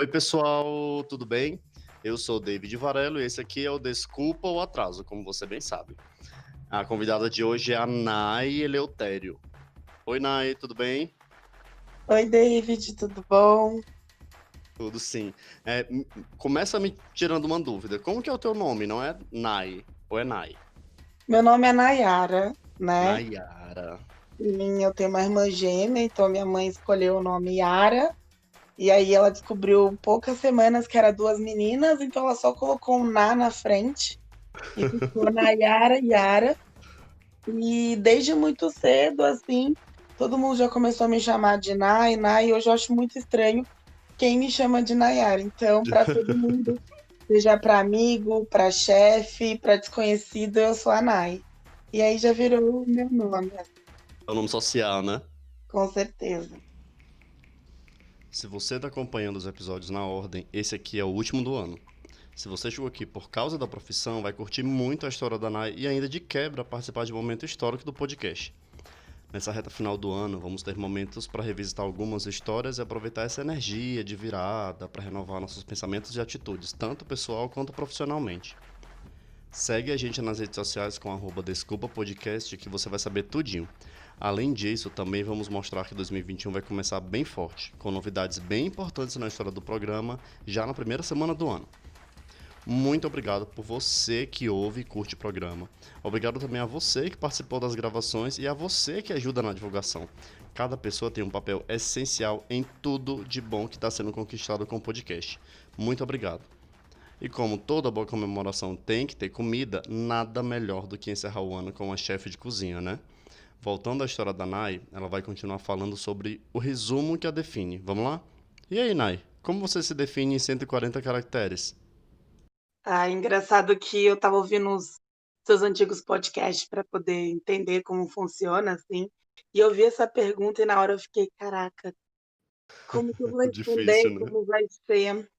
Oi, pessoal, tudo bem? Eu sou o David Varelo e esse aqui é o Desculpa o Atraso, como você bem sabe. A convidada de hoje é a Nay Eleutério. Oi, Nay, tudo bem? Oi, David, tudo bom? Tudo sim. Começa me tirando uma dúvida. Como que é o teu nome? Não é Nay ou é Nay? Meu nome é Nayara, né? Nayara. Eu tenho uma irmã gêmea, então minha mãe escolheu o nome Yara, e aí ela descobriu poucas semanas que era duas meninas, então ela só colocou um na frente e ficou Nayara Yara. E desde muito cedo, assim, todo mundo já começou a me chamar de Nay, e hoje eu acho muito estranho quem me chama de Nayara. Então, para todo mundo, seja para amigo, para chefe, para desconhecido, eu sou a Nay. E aí já virou o meu nome, É o nome social, né? com certeza. Se você está acompanhando os episódios na ordem, esse aqui é o último do ano. Se você chegou aqui por causa da profissão, vai curtir muito a história da Nay e ainda de quebra participar de um momento histórico do podcast. Nessa reta final do ano, vamos ter momentos para revisitar algumas histórias e aproveitar essa energia de virada para renovar nossos pensamentos e atitudes, tanto pessoal quanto profissionalmente. Segue a gente nas redes sociais com @desculpapodcast que você vai saber tudinho. Além disso, também vamos mostrar que 2021 vai começar bem forte, com novidades bem importantes na história do programa já na primeira semana do ano. Muito obrigado por você que ouve e curte o programa. Obrigado também a você que participou das gravações e a você que ajuda na divulgação. Cada pessoa tem um papel essencial em tudo de bom que está sendo conquistado com o podcast. Muito obrigado. E como toda boa comemoração tem que ter comida, nada melhor do que encerrar o ano com uma chefe de cozinha, né? Voltando à história da Nay, ela vai continuar falando sobre o resumo que a define. Vamos lá? E aí, Nay, como você se define em 140 caracteres? Ah, engraçado que eu estava ouvindo os seus antigos podcasts para poder entender como funciona, assim, e eu vi essa pergunta e na hora eu fiquei: "Caraca, como que eu vou Difícil, responder? né? Como vai ser?".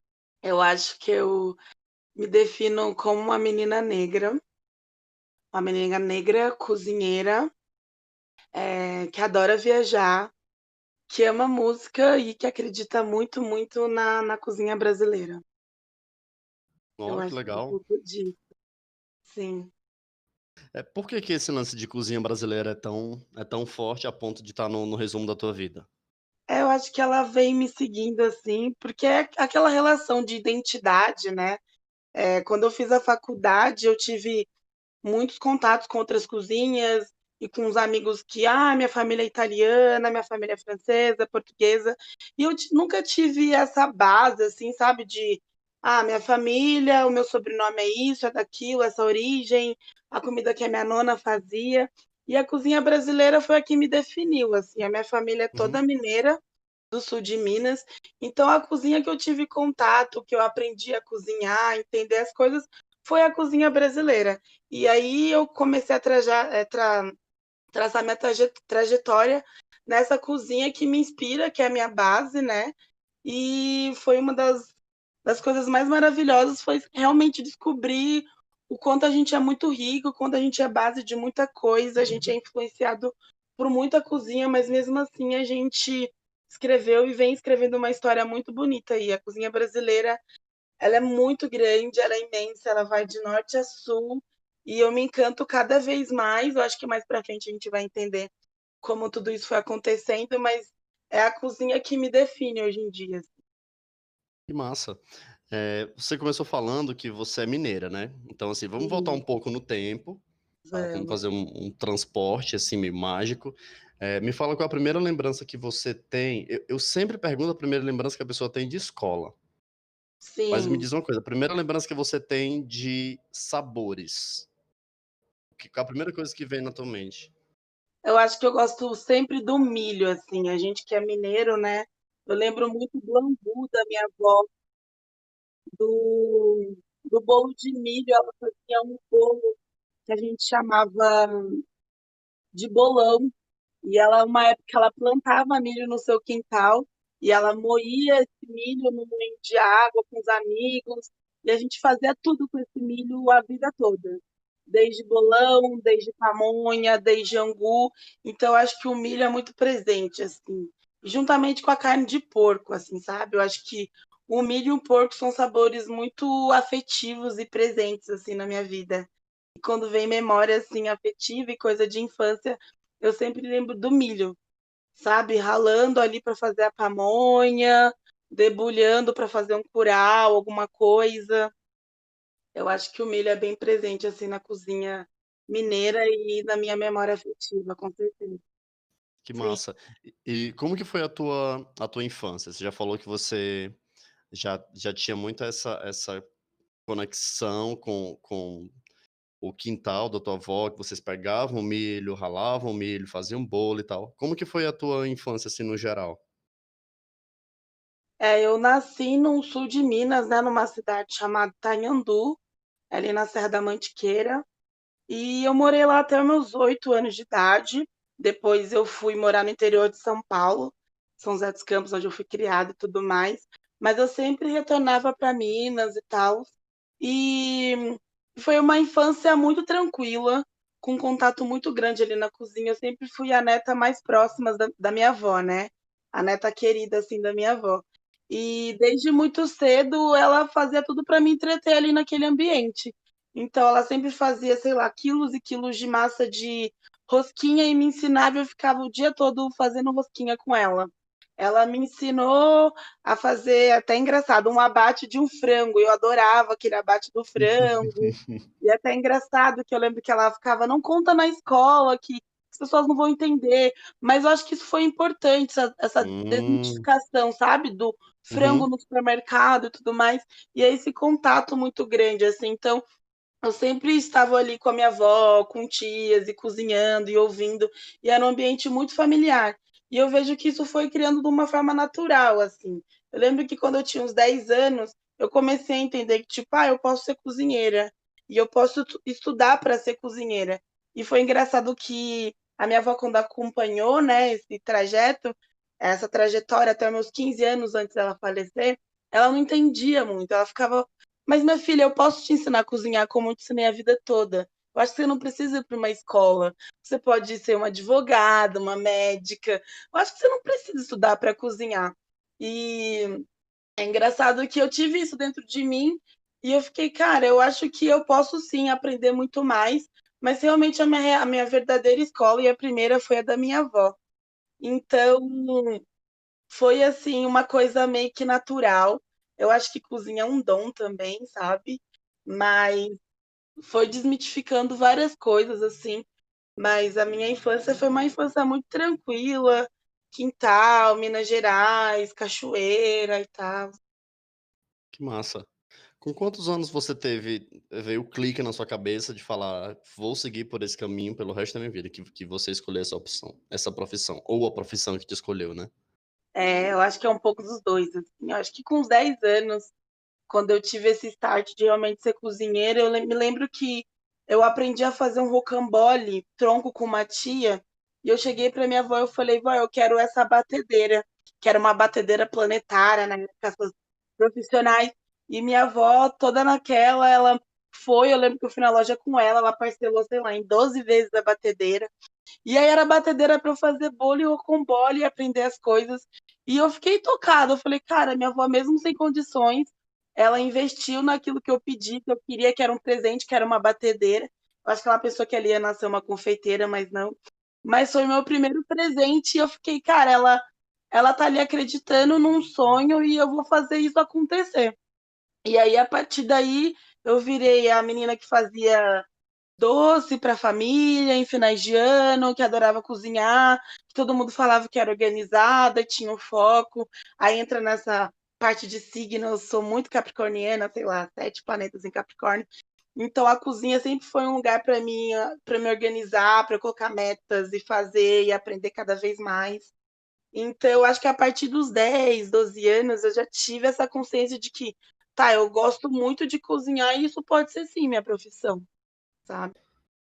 Eu acho que eu me defino como uma menina negra cozinheira, que adora viajar, que ama música e que acredita muito, muito na cozinha brasileira. Eu Ó, que acho que é um legal. pouco disso, sim. Por que que esse lance de cozinha brasileira é tão forte a ponto de estar no resumo da tua vida? Eu acho que ela vem me seguindo, assim, porque é aquela relação de identidade, né. Quando eu fiz a faculdade, eu tive muitos contatos com outras cozinhas e com os amigos que: "Ah, minha família é italiana, minha família é francesa, portuguesa", e eu nunca tive essa base, assim, sabe, de: "Ah, minha família, o meu sobrenome é isso, é daquilo, essa origem, a comida que a minha nona fazia". E a cozinha brasileira foi a que me definiu, assim, a minha família é toda Uhum. mineira, do sul de Minas, então a cozinha que eu tive contato, que eu aprendi a cozinhar, entender as coisas, foi a cozinha brasileira. E aí eu comecei a traçar minha trajetória nessa cozinha que me inspira, que é a minha base, né, e foi uma das coisas mais maravilhosas, foi realmente descobrir o quanto a gente é muito rico, o quanto a gente é base de muita coisa, a gente é influenciado por muita cozinha, mas mesmo assim a gente escreveu e vem escrevendo uma história muito bonita aí. A cozinha brasileira, ela é muito grande, ela é imensa, ela vai de norte a sul, e eu me encanto cada vez mais. Eu acho que mais para frente a gente vai entender como tudo isso foi acontecendo, mas é a cozinha que me define hoje em dia. Que massa. Você começou falando que você é mineira, né? Então, assim, vamos voltar um Sim, pouco no tempo, tá? Vamos vamos. fazer um transporte, assim, meio mágico. Me fala qual é a primeira lembrança que você tem. Eu sempre pergunto a primeira lembrança que a pessoa tem de escola. Mas me Sim, diz uma coisa, a primeira lembrança que você tem de sabores. A primeira coisa que vem na tua mente. eu acho que eu gosto sempre do milho, assim, a gente que é mineiro, né, eu lembro muito do angu da minha avó, do bolo de milho, ela fazia um bolo que a gente chamava de bolão. E ela, uma época, ela plantava milho no seu quintal e ela moía esse milho no moinho de água com os amigos, e a gente fazia tudo com esse milho a vida toda. Desde bolão, desde pamonha, desde angu. Então, eu acho que o milho é muito presente, assim. Juntamente com a carne de porco, assim, sabe? Eu acho que o milho e o porco são sabores muito afetivos e presentes, assim, na minha vida. E quando vem memória, assim, afetiva e coisa de infância, eu sempre lembro do milho, sabe? Ralando ali para fazer a pamonha, debulhando para fazer um curau, alguma coisa. Eu acho que o milho é bem presente, assim, na cozinha mineira e na minha memória afetiva, com certeza. Que Sim. massa. E como que foi a tua infância? Você já falou que você já tinha muito essa conexão com o quintal da tua avó, que vocês pegavam o milho, ralavam o milho, faziam bolo e tal. Como que foi a tua infância, assim, no geral? Eu nasci no sul de Minas, né, numa cidade chamada Itanhandu, ali na Serra da Mantiqueira, e eu morei lá até os meus 8 anos de idade. Depois eu fui morar no interior de São Paulo, São José dos Campos, onde eu fui criada e tudo mais. Mas eu sempre retornava para Minas e tal. E foi uma infância muito tranquila, com um contato muito grande ali na cozinha. Eu sempre fui a neta mais próxima da minha avó, né? A neta querida, assim, da minha avó. E desde muito cedo ela fazia tudo para me entreter ali naquele ambiente. Então ela sempre fazia, sei lá, quilos e quilos de massa de rosquinha e me ensinava, eu ficava o dia todo fazendo rosquinha com ela. Ela me ensinou a fazer, até engraçado, um abate de um frango. Eu adorava aquele abate do frango. E é até engraçado que eu lembro que ela ficava, não conta na escola, que as pessoas não vão entender. Mas eu acho que isso foi importante, essa Hum, desmitificação, sabe? Do frango uhum, no supermercado e tudo mais. E é esse contato muito grande, assim. Então, eu sempre estava ali com a minha avó, com tias e cozinhando e ouvindo, e era um ambiente muito familiar. E eu vejo que isso foi criando de uma forma natural, assim. Eu lembro que quando eu tinha uns 10 anos, eu comecei a entender que, tipo, eu posso ser cozinheira e eu posso estudar para ser cozinheira. E foi engraçado que a minha avó, quando acompanhou, né, esse trajeto, essa trajetória até meus 15 anos antes dela falecer, ela não entendia muito. Ela ficava, mas, minha filha, eu posso te ensinar a cozinhar como eu te ensinei a vida toda. Eu acho que você não precisa ir para uma escola. Você pode ser uma advogada, uma médica. Eu acho que você não precisa estudar para cozinhar. E é engraçado que eu tive isso dentro de mim e eu fiquei, cara, eu acho que eu posso sim aprender muito mais, mas realmente a minha verdadeira escola e a primeira foi a da minha avó. Então, foi assim uma coisa meio que natural. Eu acho que cozinha é um dom também, sabe? Mas foi desmitificando várias coisas assim. Mas a minha infância foi uma infância muito tranquila, quintal, Minas Gerais, cachoeira e tal. que massa. Com quantos anos você veio o clique na sua cabeça de falar: "Vou seguir por esse caminho pelo resto da minha vida", que você escolheu essa opção, essa profissão, ou a profissão que te escolheu, né? Eu acho que é um pouco dos dois, assim. Eu acho que com uns 10 anos, quando eu tive esse start de realmente ser cozinheira, me lembro que eu aprendi a fazer um rocambole, tronco com uma tia, e eu cheguei para minha avó e eu falei, vó, eu quero essa batedeira, que era uma batedeira planetária, né, com essas profissionais, e minha avó, toda naquela, ela foi, eu lembro que eu fui na loja com ela parcelou, sei lá, em 12 vezes a batedeira, e aí era batedeira para eu fazer bolo e rocambole e aprender as coisas. E eu fiquei tocada. Eu falei, cara, minha avó, mesmo sem condições, ela investiu naquilo que eu pedi, que eu queria, que era um presente, que era uma batedeira. Eu acho que ela pensou que ela ia nascer uma confeiteira, mas não. Mas foi meu primeiro presente e eu fiquei, cara, ela tá ali acreditando num sonho e eu vou fazer isso acontecer. E aí, a partir daí, eu virei a menina que fazia doce para a família em finais de ano, que adorava cozinhar, que todo mundo falava que era organizada, tinha um foco. Aí entra nessa parte de signo, eu sou muito capricorniana, sei lá, 7 planetas em Capricórnio. Então a cozinha sempre foi um lugar para me organizar, para colocar metas e fazer e aprender cada vez mais. Então eu acho que a partir dos 10, 12 anos eu já tive essa consciência de que, tá, eu gosto muito de cozinhar e isso pode ser sim minha profissão, sabe?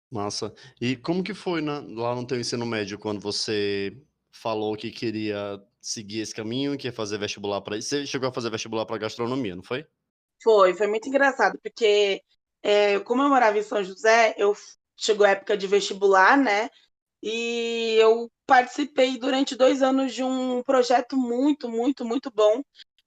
Massa. E como que foi lá no teu ensino médio, quando você falou que queria seguir esse caminho, que ia fazer vestibular para isso? Você chegou a fazer vestibular para gastronomia, não foi? Foi muito engraçado, porque como eu morava em São José, chegou a época de vestibular, né? E eu participei durante 2 anos de um projeto muito, muito, muito bom,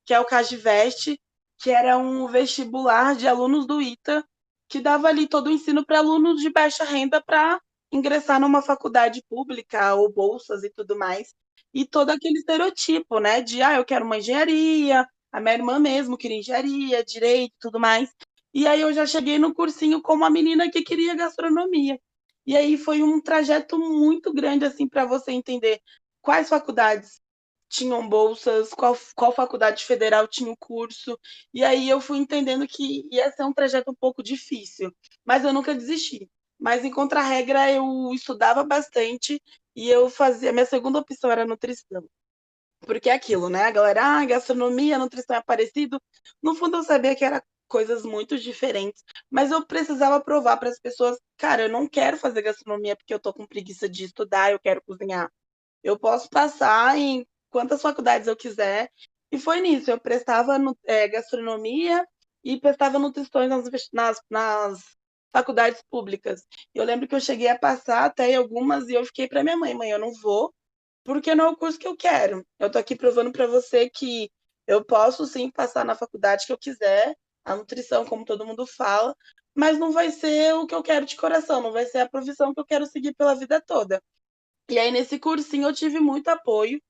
que é o Cagivest, que era um vestibular de alunos do ITA, que dava ali todo o ensino para alunos de baixa renda para ingressar numa faculdade pública ou bolsas e tudo mais. E todo aquele estereotipo, né, de eu quero uma engenharia, a minha irmã mesmo queria engenharia, direito e tudo mais. E aí eu já cheguei no cursinho como a menina que queria gastronomia. E aí foi um trajeto muito grande assim para você entender quais faculdades tinham bolsas, qual faculdade federal tinha o curso. E aí eu fui entendendo que ia ser um trajeto um pouco difícil, mas eu nunca desisti. Mas em contra-regra eu estudava bastante e eu fazia. Minha segunda opção era nutrição. Porque é aquilo, né? A galera, gastronomia, nutrição é parecido. No fundo, eu sabia que era coisas muito diferentes, mas eu precisava provar para as pessoas, cara, eu não quero fazer gastronomia porque eu tô com preguiça de estudar, eu quero cozinhar. Eu posso passar em quantas faculdades eu quiser. E foi nisso, eu prestava gastronomia e prestava nutrições nas faculdades públicas. Eu lembro que eu cheguei a passar até em algumas e eu fiquei para minha mãe, mãe, eu não vou, porque não é o curso que eu quero. Eu tô aqui provando para você que eu posso sim passar na faculdade que eu quiser, a nutrição, como todo mundo fala, mas não vai ser o que eu quero de coração, não vai ser a profissão que eu quero seguir pela vida toda. E aí, nesse cursinho, eu tive muito apoio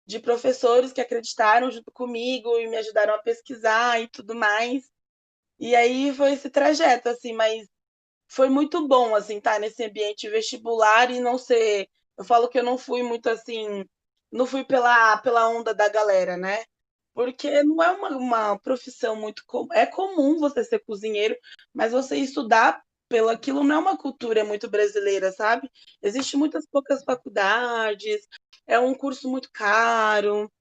de professores que acreditaram junto comigo e me ajudaram a pesquisar e tudo mais. E aí foi esse trajeto, assim, mas foi muito bom, assim, estar nesse ambiente vestibular e não ser. Eu falo que eu não fui muito assim, não fui pela onda da galera, né? Porque não é uma profissão muito. É comum você ser cozinheiro, mas você estudar pelo aquilo não é uma cultura muito brasileira, sabe? Existem muitas poucas faculdades, é um curso muito caro,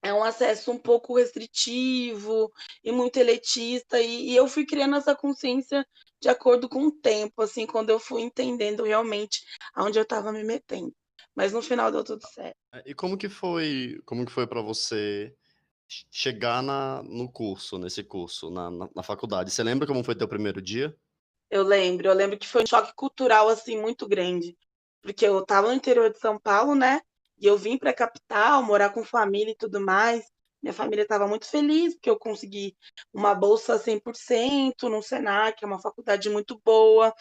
é um acesso um pouco restritivo e muito elitista, e eu fui criando essa consciência de acordo com o tempo, assim, quando eu fui entendendo realmente aonde eu estava me metendo. Mas no final deu tudo certo. E como que foi para você chegar no curso, nesse curso, na faculdade? Você lembra como foi teu primeiro dia? Eu lembro que foi um choque cultural assim muito grande, porque eu estava no interior de São Paulo, né? E eu vim para a capital, morar com família e tudo mais. Minha família estava muito feliz porque eu consegui uma bolsa 100% no Senac, que é uma faculdade muito boa.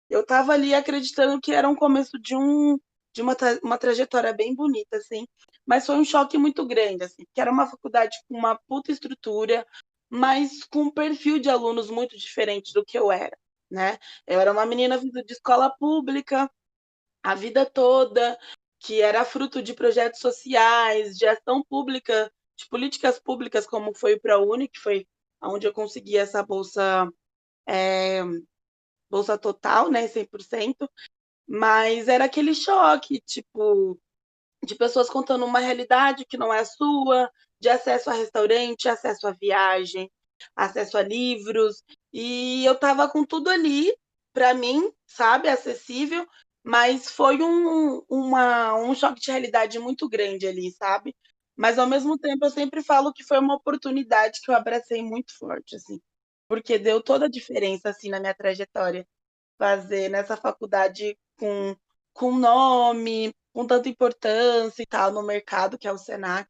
Eu estava ali acreditando que era um começo de uma trajetória bem bonita, assim, mas foi um choque muito grande, assim, que era uma faculdade com uma puta estrutura, mas com um perfil de alunos muito diferente do que eu era, né? Eu era uma menina vinda de escola pública a vida toda, que era fruto de projetos sociais, de ação pública, de políticas públicas, como foi o ProUni, que foi onde eu consegui essa bolsa total, né, 100%, mas era aquele choque, tipo, de pessoas contando uma realidade que não é a sua, de acesso a restaurante, acesso a viagem, acesso a livros, e eu tava com tudo ali para mim, sabe, acessível, mas foi um choque de realidade muito grande ali, sabe? Mas ao mesmo tempo eu sempre falo que foi uma oportunidade que eu abracei muito forte, assim, porque deu toda a diferença assim na minha trajetória fazer nessa faculdade com nome, com tanta importância e tal no mercado, que é o Senac.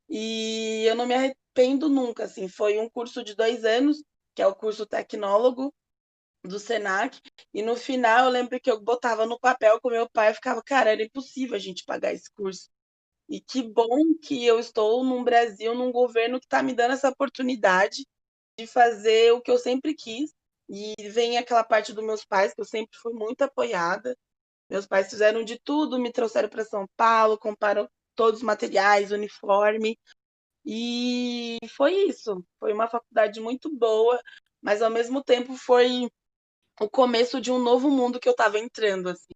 E eu não me arrependo nunca, assim, foi um curso de 2 anos, que é o curso tecnólogo do Senac, e no final eu lembro que eu botava no papel com meu pai e ficava, cara, era impossível a gente pagar esse curso. E que bom que eu estou num Brasil, num governo que está me dando essa oportunidade de fazer o que eu sempre quis. E vem aquela parte dos meus pais, que eu sempre fui muito apoiada. Meus pais fizeram de tudo, me trouxeram para São Paulo, compraram todos os materiais, uniforme. E foi isso. Foi uma faculdade muito boa, mas ao mesmo tempo foi o começo de um novo mundo que eu estava entrando, assim.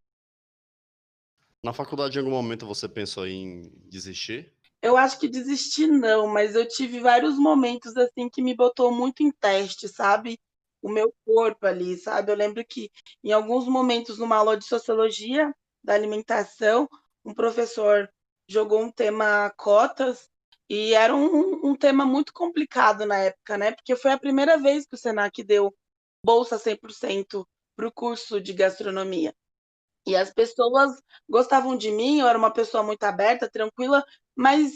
Na faculdade, em algum momento, você pensou em desistir? Eu acho que desistir não, mas eu tive vários momentos assim que me botou muito em teste, sabe? O meu corpo ali, sabe? Eu lembro que em alguns momentos numa aula de sociologia da alimentação, um professor jogou um tema cotas e era um tema muito complicado na época, né? Porque foi a primeira vez que o Senac deu bolsa 100% para o curso de gastronomia. E as pessoas gostavam de mim, eu era uma pessoa muito aberta, tranquila, mas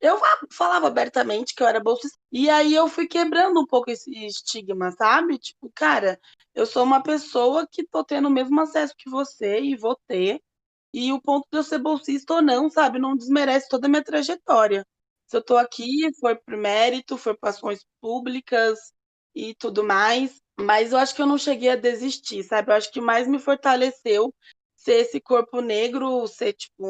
Eu falava abertamente que eu era bolsista. E aí eu fui quebrando um pouco esse estigma, sabe? Tipo, cara, eu sou uma pessoa que tô tendo o mesmo acesso que você e vou ter. E o ponto de eu ser bolsista ou não, sabe, não desmerece toda a minha trajetória. Se eu tô aqui, foi por mérito, foi por ações públicas e tudo mais, mas eu acho que eu não cheguei a desistir, sabe? Eu acho que mais me fortaleceu ser esse corpo negro, ser tipo,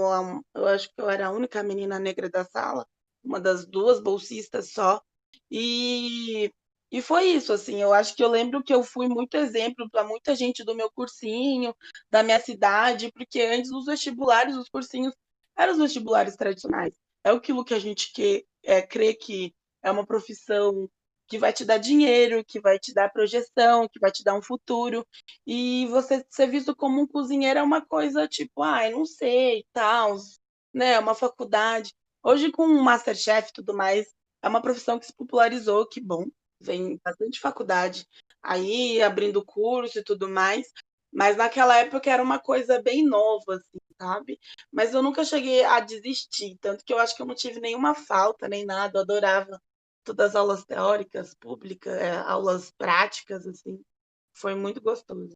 eu acho que eu era a única menina negra da sala, uma das duas bolsistas só. E e foi isso, assim, eu acho que eu lembro que eu fui muito exemplo para muita gente do meu cursinho, da minha cidade, porque antes os vestibulares, os cursinhos, eram os vestibulares tradicionais. É aquilo que a gente crê que é uma profissão que vai te dar dinheiro, que vai te dar projeção, que vai te dar um futuro. E você ser visto como um cozinheiro é uma coisa tipo, ai, não sei, tal, né? É uma faculdade. Hoje, com o Masterchef e tudo mais, é uma profissão que se popularizou, que bom. Vem bastante faculdade aí, abrindo curso e tudo mais. Mas naquela época era uma coisa bem nova, assim, sabe? Mas eu nunca cheguei a desistir, tanto que eu acho que eu não tive nenhuma falta, nem nada. Eu adorava todas as aulas teóricas, públicas, aulas práticas, assim. Foi muito gostoso.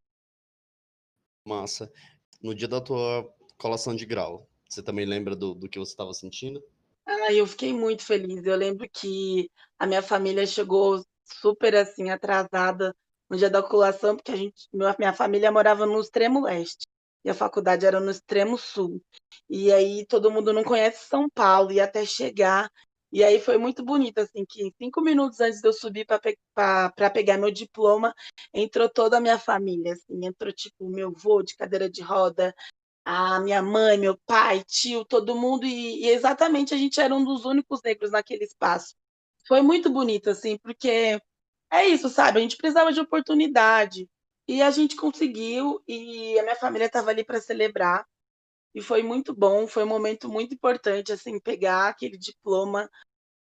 Massa. No dia da tua colação de grau, você também lembra do que você estava sentindo? Ah, eu fiquei muito feliz. Eu lembro que a minha família chegou super assim atrasada no dia da colação, porque minha família morava no extremo leste e a faculdade era no extremo sul. E aí todo mundo não conhece São Paulo e até chegar. E aí foi muito bonito assim que 5 minutos antes de eu subir para pegar meu diploma, entrou toda a minha família, assim, entrou tipo meu vô de cadeira de roda, a minha mãe, meu pai, tio, todo mundo, e exatamente a gente era um dos únicos negros naquele espaço. Foi muito bonito, assim, porque é isso, sabe? A gente precisava de oportunidade e a gente conseguiu, e a minha família estava ali para celebrar, e foi muito bom, foi um momento muito importante, assim, pegar aquele diploma,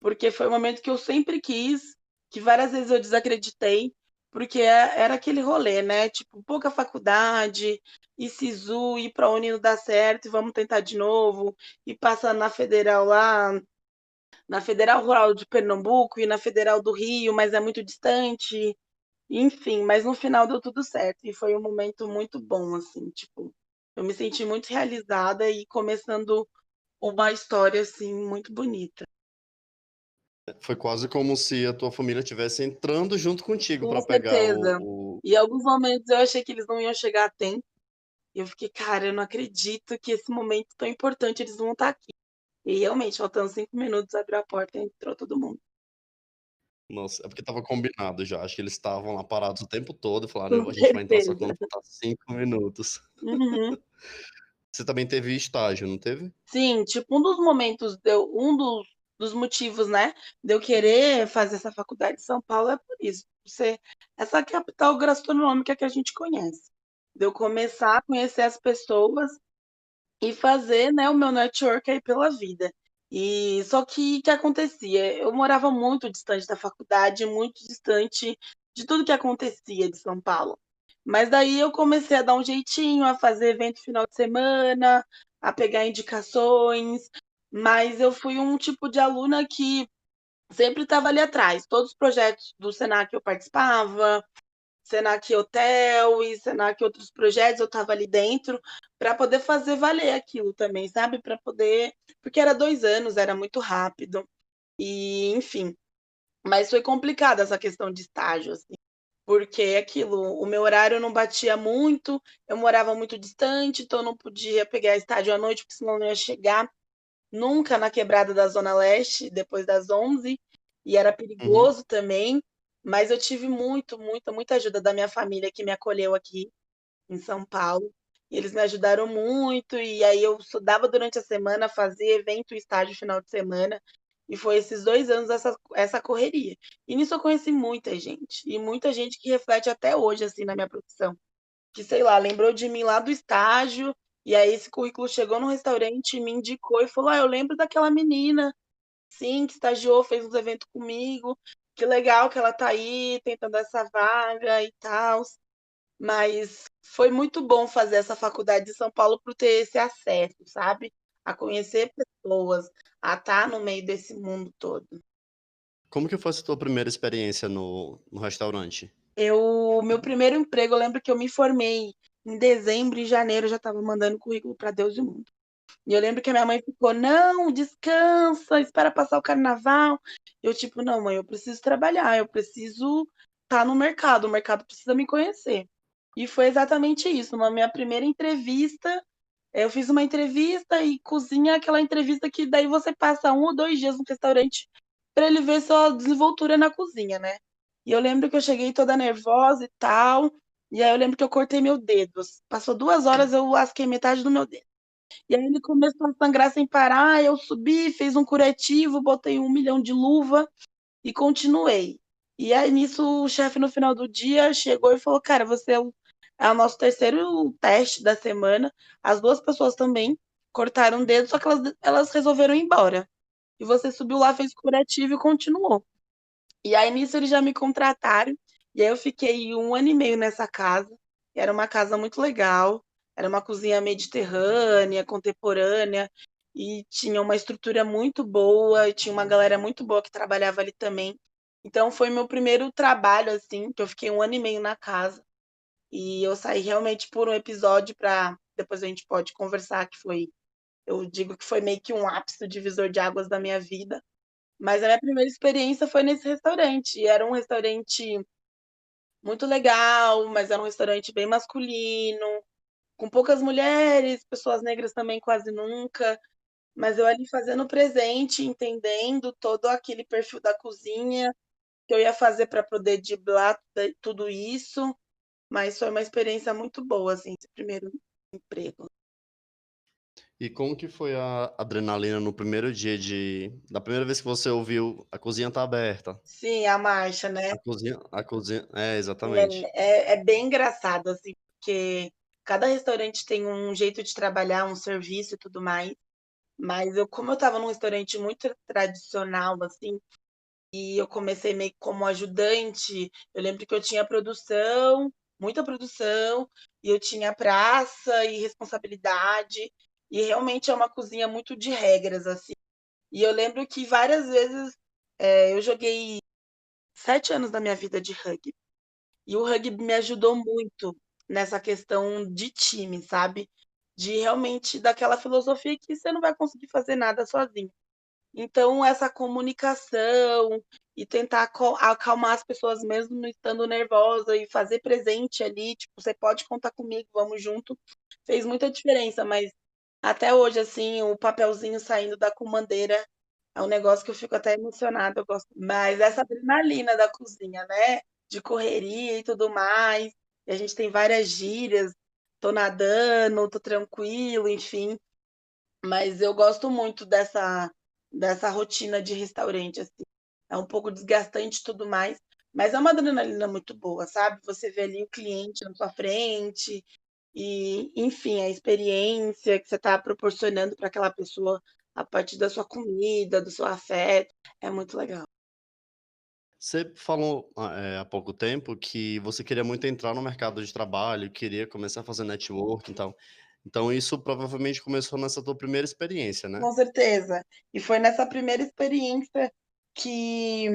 porque foi um momento que eu sempre quis, que várias vezes eu desacreditei, porque era aquele rolê, né? Tipo, pouca faculdade, e SISU, ir para a Uni não dá certo, e vamos tentar de novo, e passa na Federal lá, na Federal Rural de Pernambuco e na Federal do Rio, mas é muito distante, enfim, mas no final deu tudo certo, e foi um momento muito bom, assim, tipo, eu me senti muito realizada e começando uma história, assim, muito bonita. Foi quase como se a tua família estivesse entrando junto contigo Com para pegar certeza. E em alguns momentos eu achei que eles não iam chegar a tempo. E eu fiquei, cara, eu não acredito que esse momento tão importante eles vão estar aqui. E realmente, faltando 5 minutos, abriu a porta e entrou todo mundo. Nossa, é porque estava combinado já. Acho que eles estavam lá parados o tempo todo e falaram: Com a gente vai entrar só certeza. quando faltar 5 minutos. Uhum. Você também teve estágio, não teve? Sim, tipo, um dos momentos, dos motivos, né, de eu querer fazer essa faculdade em São Paulo é por isso, por ser essa capital gastronômica que a gente conhece. De eu começar a conhecer as pessoas e fazer, né, o meu network aí pela vida. E só que o que acontecia? Eu morava muito distante da faculdade, muito distante de tudo que acontecia de São Paulo. Mas daí eu comecei a dar um jeitinho, a fazer evento final de semana, a pegar indicações, mas eu fui um tipo de aluna que sempre estava ali atrás. Todos os projetos do Senac eu participava, Senac Hotel e Senac outros projetos, eu estava ali dentro para poder fazer valer aquilo também, sabe? Para poder. Porque era 2 anos, era muito rápido. E, enfim. Mas foi complicado essa questão de estágio, assim. Porque aquilo, o meu horário não batia muito, eu morava muito distante, então eu não podia pegar estágio à noite, porque senão eu não ia chegar nunca na quebrada da Zona Leste, depois das 11, e era Uhum. perigoso também, mas eu tive muita ajuda da minha família que me acolheu aqui em São Paulo. E eles me ajudaram muito, e aí eu estudava durante a semana, fazia evento e estágio final de semana, e foi esses 2 anos essa correria. E nisso eu conheci muita gente, e muita gente que reflete até hoje, assim, na minha profissão que, sei lá, lembrou de mim lá do estágio, e aí esse currículo chegou no restaurante, me indicou e falou: Ah, eu lembro daquela menina, sim, que estagiou, fez uns eventos comigo, que legal que ela tá aí tentando essa vaga e tal. Mas foi muito bom fazer essa faculdade de São Paulo por ter esse acesso, sabe? a conhecer pessoas, a estar no meio desse mundo todo. Como que foi essa tua primeira experiência no restaurante? Meu primeiro emprego, eu lembro que eu me formei em dezembro, em janeiro eu já estava mandando currículo para Deus e o mundo. E eu lembro que a minha mãe ficou: "Não, descansa, espera passar o carnaval". Eu tipo: "Não, mãe, eu preciso trabalhar, eu preciso estar no mercado, o mercado precisa me conhecer". E foi exatamente isso, na minha primeira entrevista, eu fiz uma entrevista e cozinha é aquela entrevista que daí você passa 1 ou 2 dias no restaurante para ele ver sua desenvoltura na cozinha, né. E eu lembro que eu cheguei toda nervosa e tal, e aí eu lembro que eu cortei meu dedo, passou 2 horas, eu lasquei metade do meu dedo. E aí ele começou a sangrar sem parar, eu subi, fiz um curativo, botei 1 milhão de luva e continuei. E aí nisso o chefe no final do dia chegou e falou: "Cara, você é o nosso terceiro teste da semana, as 2 pessoas também cortaram o dedo, só que elas resolveram ir embora. E você subiu lá, fez curativo e continuou". E aí nisso eles já me contrataram, e aí eu fiquei 1 ano e meio nessa casa, era uma casa muito legal, era uma cozinha mediterrânea, contemporânea, e tinha uma estrutura muito boa, e tinha uma galera muito boa que trabalhava ali também. Então foi meu primeiro trabalho, assim, que eu fiquei 1 ano e meio na casa, e eu saí realmente por um episódio para depois a gente pode conversar, que foi eu digo que foi meio que um ápice, o divisor de águas da minha vida, mas a minha primeira experiência foi nesse restaurante, e era um restaurante muito legal, mas era um restaurante bem masculino, com poucas mulheres, pessoas negras também quase nunca, mas eu ali fazendo presente, entendendo todo aquele perfil da cozinha, que eu ia fazer para poder driblar tudo isso, mas foi uma experiência muito boa, assim, esse primeiro emprego. E como que foi a adrenalina no primeiro dia da primeira vez que você ouviu: "A cozinha tá aberta"? Sim, a marcha, né? A cozinha é, exatamente. É bem engraçado, assim, porque cada restaurante tem um jeito de trabalhar, um serviço e tudo mais, mas como eu estava num restaurante muito tradicional, assim, e eu comecei meio que como ajudante, eu lembro que eu tinha produção, muita produção, e eu tinha praça e responsabilidade, e realmente é uma cozinha muito de regras, assim. E eu lembro que várias vezes, eu joguei 7 anos da minha vida de rugby. E o rugby me ajudou muito nessa questão de time, sabe? De realmente daquela filosofia que você não vai conseguir fazer nada sozinho. Então, essa comunicação e tentar acalmar as pessoas mesmo não estando nervosa e fazer presente ali, tipo, você pode contar comigo, vamos junto, fez muita diferença, mas até hoje, assim, o papelzinho saindo da comandeira é um negócio que eu fico até emocionada, eu gosto. Mas essa adrenalina da cozinha, né? De correria e tudo mais. E a gente tem várias gírias. Tô nadando, tô tranquilo, enfim. Mas eu gosto muito dessa rotina de restaurante, assim. É um pouco desgastante e tudo mais, mas é uma adrenalina muito boa, sabe? Você vê ali o cliente na sua frente e, enfim, a experiência que você está proporcionando para aquela pessoa a partir da sua comida, do seu afeto, é muito legal. Você falou, há pouco tempo que você queria muito entrar no mercado de trabalho, queria começar a fazer networking e tal. Então isso provavelmente começou nessa tua primeira experiência, né? Com certeza. E foi nessa primeira experiência que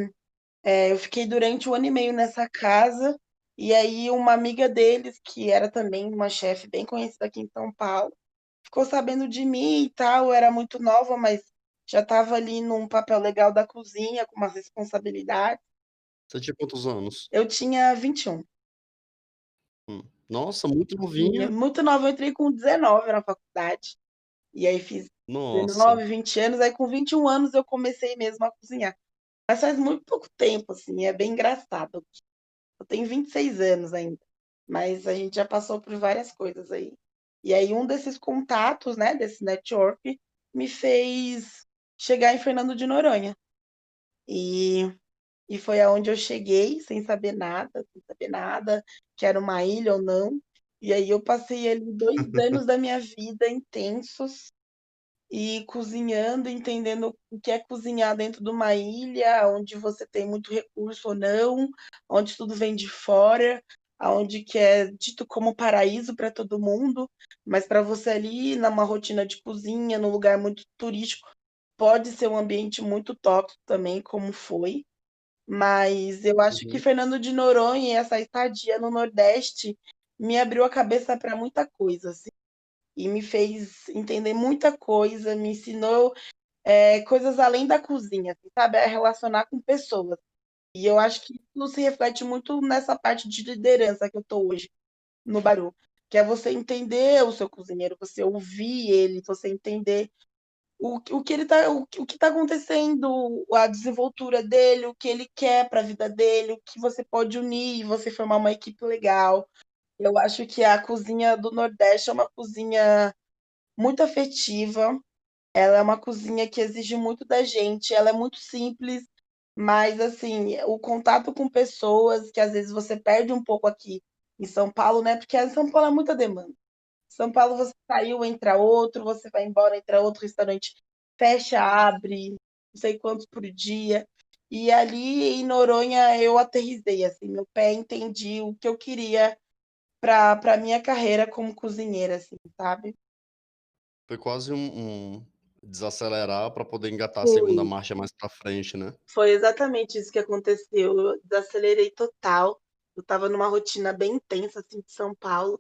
eu fiquei durante 1 ano e meio nessa casa, e aí uma amiga deles, que era também uma chefe bem conhecida aqui em São Paulo, ficou sabendo de mim e tal, eu era muito nova, mas já estava ali num papel legal da cozinha, com uma responsabilidade. Você tinha quantos anos? Eu tinha 21. Nossa, muito E novinha. muito nova, eu entrei com 19 na faculdade, e aí fiz Nossa. 19, 20 anos, aí com 21 anos eu comecei mesmo a cozinhar. Mas faz muito pouco tempo, assim, é bem engraçado. Eu tenho 26 anos ainda, mas a gente já passou por várias coisas aí. E aí um desses contatos, né, desse network, me fez chegar em Fernando de Noronha. E, e foi aonde eu cheguei, sem saber nada, que era uma ilha ou não. E aí eu passei ali 2 anos da minha vida intensos e cozinhando, entendendo o que é cozinhar dentro de uma ilha, onde você tem muito recurso ou não, onde tudo vem de fora, aonde que é dito como paraíso para todo mundo, mas para você ali, numa rotina de cozinha, num lugar muito turístico, pode ser um ambiente muito tóxico também, como foi. Mas eu acho que Uhum. Fernando de Noronha e essa estadia no Nordeste me abriu a cabeça para muita coisa, assim, e me fez entender muita coisa, me ensinou coisas além da cozinha, assim, sabe? A relacionar com pessoas. E eu acho que isso se reflete muito nessa parte de liderança que eu estou hoje no Baru, que é você entender o seu cozinheiro, você ouvir ele, você entender o que ele tá, o que está acontecendo, a desenvoltura dele, o que ele quer para a vida dele, o que você pode unir e você formar uma equipe legal. Eu acho que a cozinha do Nordeste é uma cozinha muito afetiva, ela é uma cozinha que exige muito da gente, ela é muito simples, mas assim, o contato com pessoas que às vezes você perde um pouco aqui em São Paulo, né? Porque em São Paulo é muita demanda. São Paulo você saiu, entra outro, você vai embora, entra outro restaurante, fecha, abre, não sei quantos por dia. E ali em Noronha eu aterrissei, assim, meu pé entendi o que eu queria para minha carreira como cozinheira, assim, sabe? Foi quase um desacelerar para poder engatar a Foi. segunda marcha mais para frente, né? Foi exatamente isso que aconteceu. Eu desacelerei total. Eu estava numa rotina bem intensa assim de São Paulo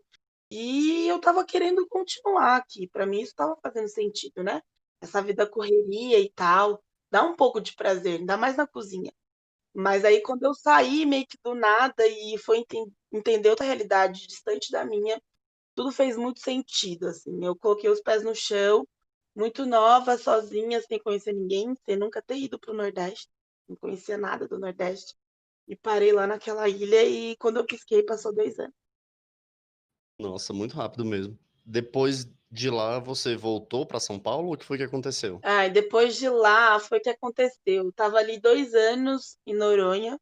e eu estava querendo continuar aqui. Para mim isso estava fazendo sentido, né? Essa vida correria e tal, dá um pouco de prazer, ainda mais na cozinha. Mas aí quando eu saí meio que do nada e foi entender outra realidade distante da minha, tudo fez muito sentido, assim. Eu coloquei os pés no chão, muito nova, sozinha, sem conhecer ninguém, sem nunca ter ido para o Nordeste, não conhecia nada do Nordeste. E parei lá naquela ilha e quando eu pisquei, passou 2 anos. Nossa, muito rápido mesmo. Depois de lá, você voltou para São Paulo? O que foi que aconteceu? Ah, e depois de lá foi que aconteceu. Eu estava ali 2 anos em Noronha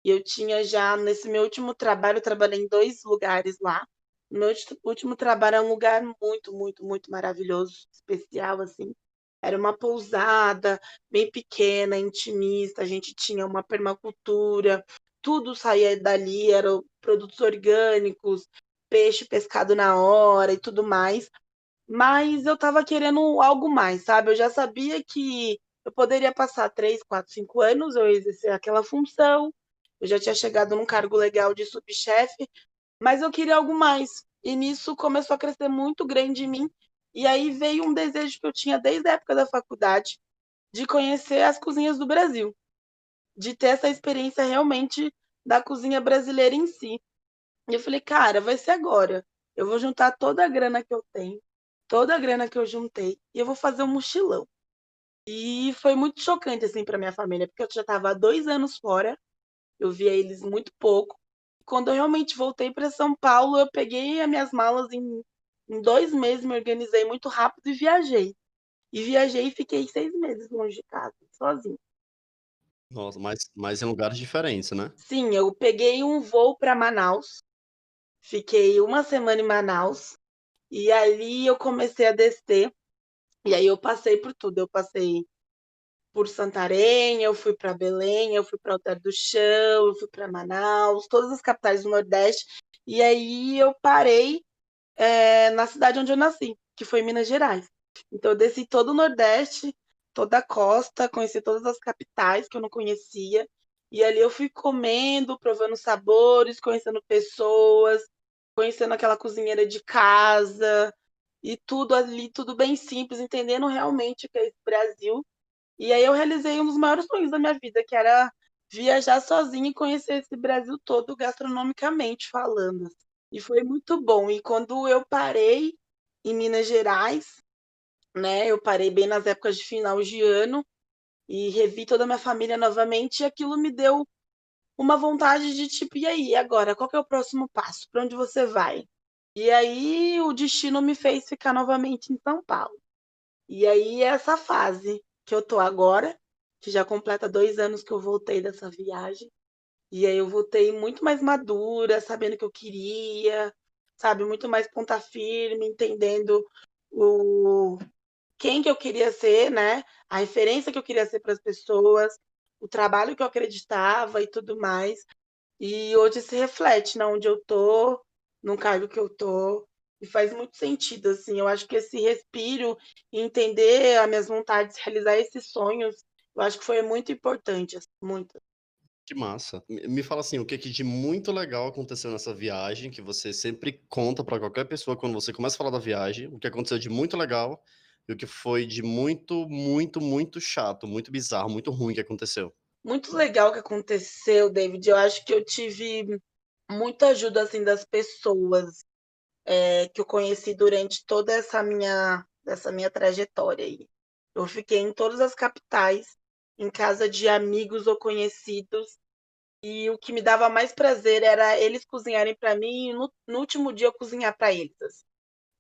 e eu tinha já, nesse meu último trabalho, eu trabalhei em 2 lugares lá. O meu último trabalho é um lugar muito, muito, muito maravilhoso, especial, assim. Era uma pousada bem pequena, intimista, a gente tinha uma permacultura, tudo saía dali, eram produtos orgânicos, peixe pescado na hora e tudo mais. Mas eu estava querendo algo mais, sabe? Eu já sabia que eu poderia passar 3, 4, 5 anos, eu exercer aquela função, eu já tinha chegado num cargo legal de subchefe, mas eu queria algo mais. E nisso começou a crescer muito grande em mim. E aí veio um desejo que eu tinha desde a época da faculdade de conhecer as cozinhas do Brasil, de ter essa experiência realmente da cozinha brasileira em si. E eu falei, cara, vai ser agora. Eu vou juntar toda a grana que eu tenho, toda a grana que eu juntei, e eu vou fazer um mochilão. E foi muito chocante, assim, para minha família, porque eu já estava há 2 anos fora, eu via eles muito pouco. Quando eu realmente voltei para São Paulo, eu peguei as minhas malas em 2 meses, me organizei muito rápido e viajei. E viajei e fiquei 6 meses longe de casa, sozinha. Nossa, mas em lugares diferentes, né? Sim, eu peguei um voo para Manaus, fiquei uma semana em Manaus, e ali eu comecei a descer, e aí eu passei por tudo. Eu passei por Santarém, eu fui para Belém, eu fui para Alter do Chão, eu fui para Manaus, todas as capitais do Nordeste, e aí eu parei na cidade onde eu nasci, que foi Minas Gerais. Então eu desci todo o Nordeste, toda a costa, conheci todas as capitais que eu não conhecia. E ali eu fui comendo, provando sabores, conhecendo pessoas, conhecendo aquela cozinheira de casa, e tudo ali, tudo bem simples, entendendo realmente o que é esse Brasil. E aí eu realizei um dos maiores sonhos da minha vida, que era viajar sozinha e conhecer esse Brasil todo gastronomicamente falando. E foi muito bom. E quando eu parei em Minas Gerais, né, eu parei bem nas épocas de final de ano e revi toda a minha família novamente, e aquilo me deu uma vontade de tipo, e aí, agora, qual que é o próximo passo? Para onde você vai? E aí o destino me fez ficar novamente em São Paulo. E aí essa fase que eu tô agora, que já completa 2 anos que eu voltei dessa viagem, e aí eu voltei muito mais madura, sabendo o que eu queria, sabe, muito mais ponta firme, entendendo o quem que eu queria ser, né? A referência que eu queria ser para as pessoas, o trabalho que eu acreditava e tudo mais. E hoje se reflete na onde eu tô, no cargo que eu tô, e faz muito sentido, assim. Eu acho que esse respiro e entender as minhas vontades, realizar esses sonhos, eu acho que foi muito importante, assim, muito. Que massa. Me fala assim, o que que de muito legal aconteceu nessa viagem, que você sempre conta pra qualquer pessoa quando você começa a falar da viagem, o que aconteceu de muito legal e o que foi de muito, muito, muito chato, muito bizarro, muito ruim que aconteceu. Muito legal que aconteceu, David. Eu acho que eu tive muita ajuda, assim, das pessoas, que eu conheci durante toda essa minha trajetória aí. Eu fiquei em todas as capitais, em casa de amigos ou conhecidos, e o que me dava mais prazer era eles cozinharem para mim e no último dia eu cozinhar para eles, assim,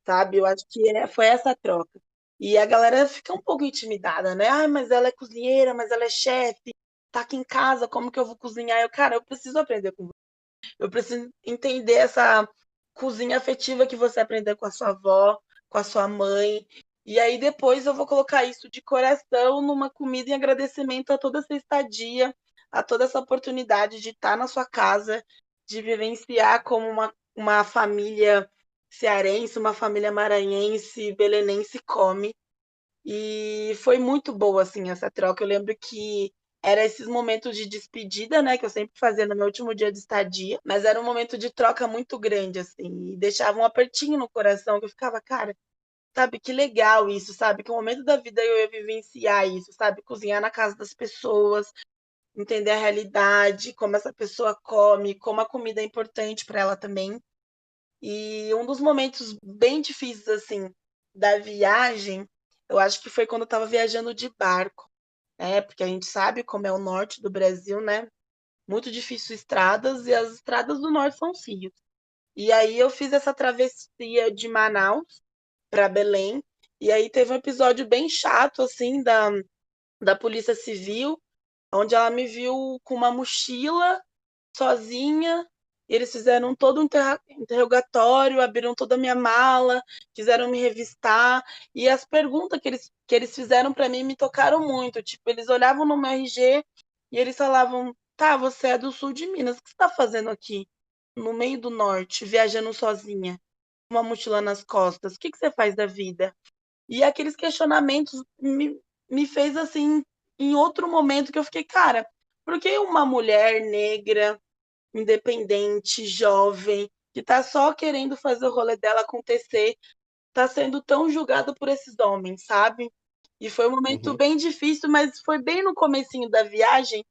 sabe? Eu acho que foi essa troca. E a galera fica um pouco intimidada, né? Ai, mas ela é cozinheira, mas ela é chefe, tá aqui em casa, como que eu vou cozinhar? Cara, eu preciso aprender com você. Eu preciso entender essa cozinha afetiva que você aprendeu com a sua avó, com a sua mãe. E aí depois eu vou colocar isso de coração numa comida em agradecimento a toda essa estadia, a toda essa oportunidade de estar na sua casa, de vivenciar como uma família cearense, uma família maranhense, belenense come. E foi muito boa, assim, essa troca. Eu lembro que era esses momentos de despedida, né, que eu sempre fazia no meu último dia de estadia, mas era um momento de troca muito grande, assim, e deixava um apertinho no coração, que eu ficava, cara, sabe, que legal isso, sabe, que um momento da vida eu ia vivenciar isso, sabe, cozinhar na casa das pessoas, entender a realidade, como essa pessoa come, como a comida é importante para ela também. E um dos momentos bem difíceis, assim, da viagem, eu acho que foi quando eu estava viajando de barco, né? Porque a gente sabe como é o norte do Brasil, né? Muito difícil estradas e as estradas do norte são fios. E aí eu fiz essa travessia de Manaus para Belém. E aí teve um episódio bem chato, assim, da Polícia Civil, onde ela me viu com uma mochila sozinha. Eles fizeram todo um interrogatório, abriram toda a minha mala, quiseram me revistar. E as perguntas que eles fizeram para mim me tocaram muito. Tipo, eles olhavam no meu RG e eles falavam: tá, você é do sul de Minas, o que você está fazendo aqui? No meio do norte, viajando sozinha, com uma mochila nas costas, o que você faz da vida? E aqueles questionamentos me fez assim, em outro momento que eu fiquei, cara, por que uma mulher negra independente, jovem, que tá só querendo fazer o rolê dela acontecer, tá sendo tão julgada por esses homens, sabe? E foi um momento Uhum. bem difícil, mas foi bem no comecinho da viagem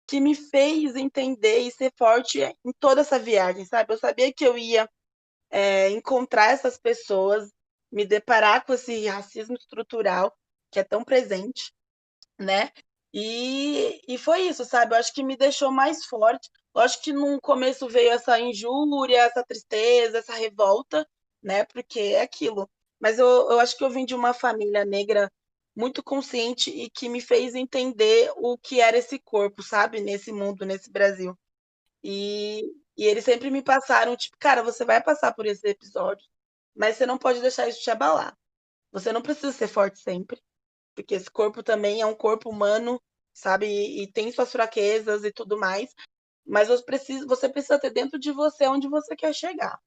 que me fez entender e ser forte em toda essa viagem, sabe? Eu sabia que eu ia encontrar essas pessoas, me deparar com esse racismo estrutural que é tão presente, né? E foi isso, sabe? Eu acho que me deixou mais forte. Eu acho que no começo veio essa injúria, essa tristeza, essa revolta, né? Porque é aquilo. Mas eu acho que eu vim de uma família negra muito consciente e que me fez entender o que era esse corpo, sabe? Nesse mundo, nesse Brasil. E, e eles sempre me passaram, tipo, cara, você vai passar por esse episódio, mas você não pode deixar isso te abalar. Você não precisa ser forte sempre, porque esse corpo também é um corpo humano, sabe? E tem suas fraquezas e tudo mais, mas você precisa ter dentro de você onde você quer chegar.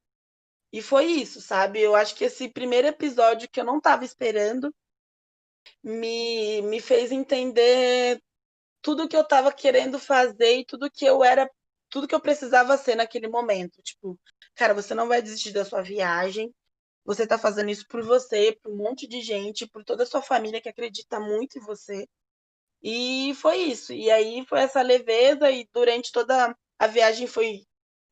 E foi isso, sabe? Eu acho que esse primeiro episódio que eu não estava esperando me fez entender tudo que eu estava querendo fazer e tudo que eu era, tudo que eu precisava ser naquele momento. Tipo, cara, você não vai desistir da sua viagem. Você tá fazendo isso por você, por um monte de gente, por toda a sua família que acredita muito em você. E foi isso. E aí foi essa leveza e durante toda a viagem foi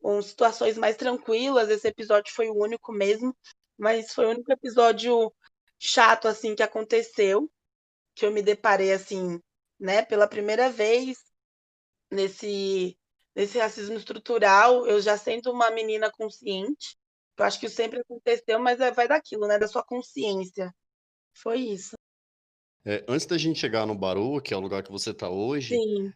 com situações mais tranquilas. Esse episódio foi o único mesmo, mas foi o único episódio chato assim que aconteceu, que eu me deparei assim, né, pela primeira vez nesse nesse racismo estrutural. Eu já sendo uma menina consciente. Eu acho que isso sempre aconteceu, mas vai daquilo, né, da sua consciência. Foi isso. Antes da gente chegar no Baru, que é o lugar que você está hoje, Sim.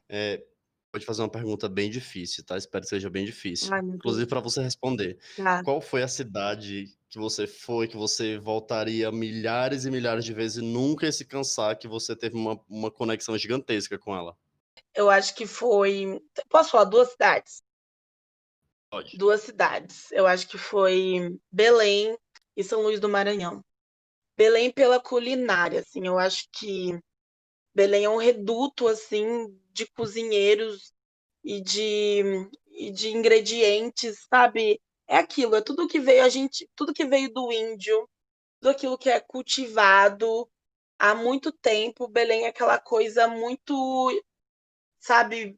vou te fazer uma pergunta bem difícil, tá? Espero que seja bem Ai, difícil. meu Deus. Inclusive para você responder. Tá. Qual foi a cidade que você foi, que você voltaria milhares e milhares de vezes e nunca ia se cansar, que você teve uma conexão gigantesca com ela? Eu acho que foi. Posso falar duas cidades? Pode. Duas cidades. Eu acho que foi Belém e São Luís do Maranhão. Belém pela culinária, assim, eu acho que Belém é um reduto assim de cozinheiros e de ingredientes, sabe? É aquilo, é tudo que veio a gente, tudo que veio do índio, tudo aquilo que é cultivado há muito tempo. Belém é aquela coisa muito, sabe?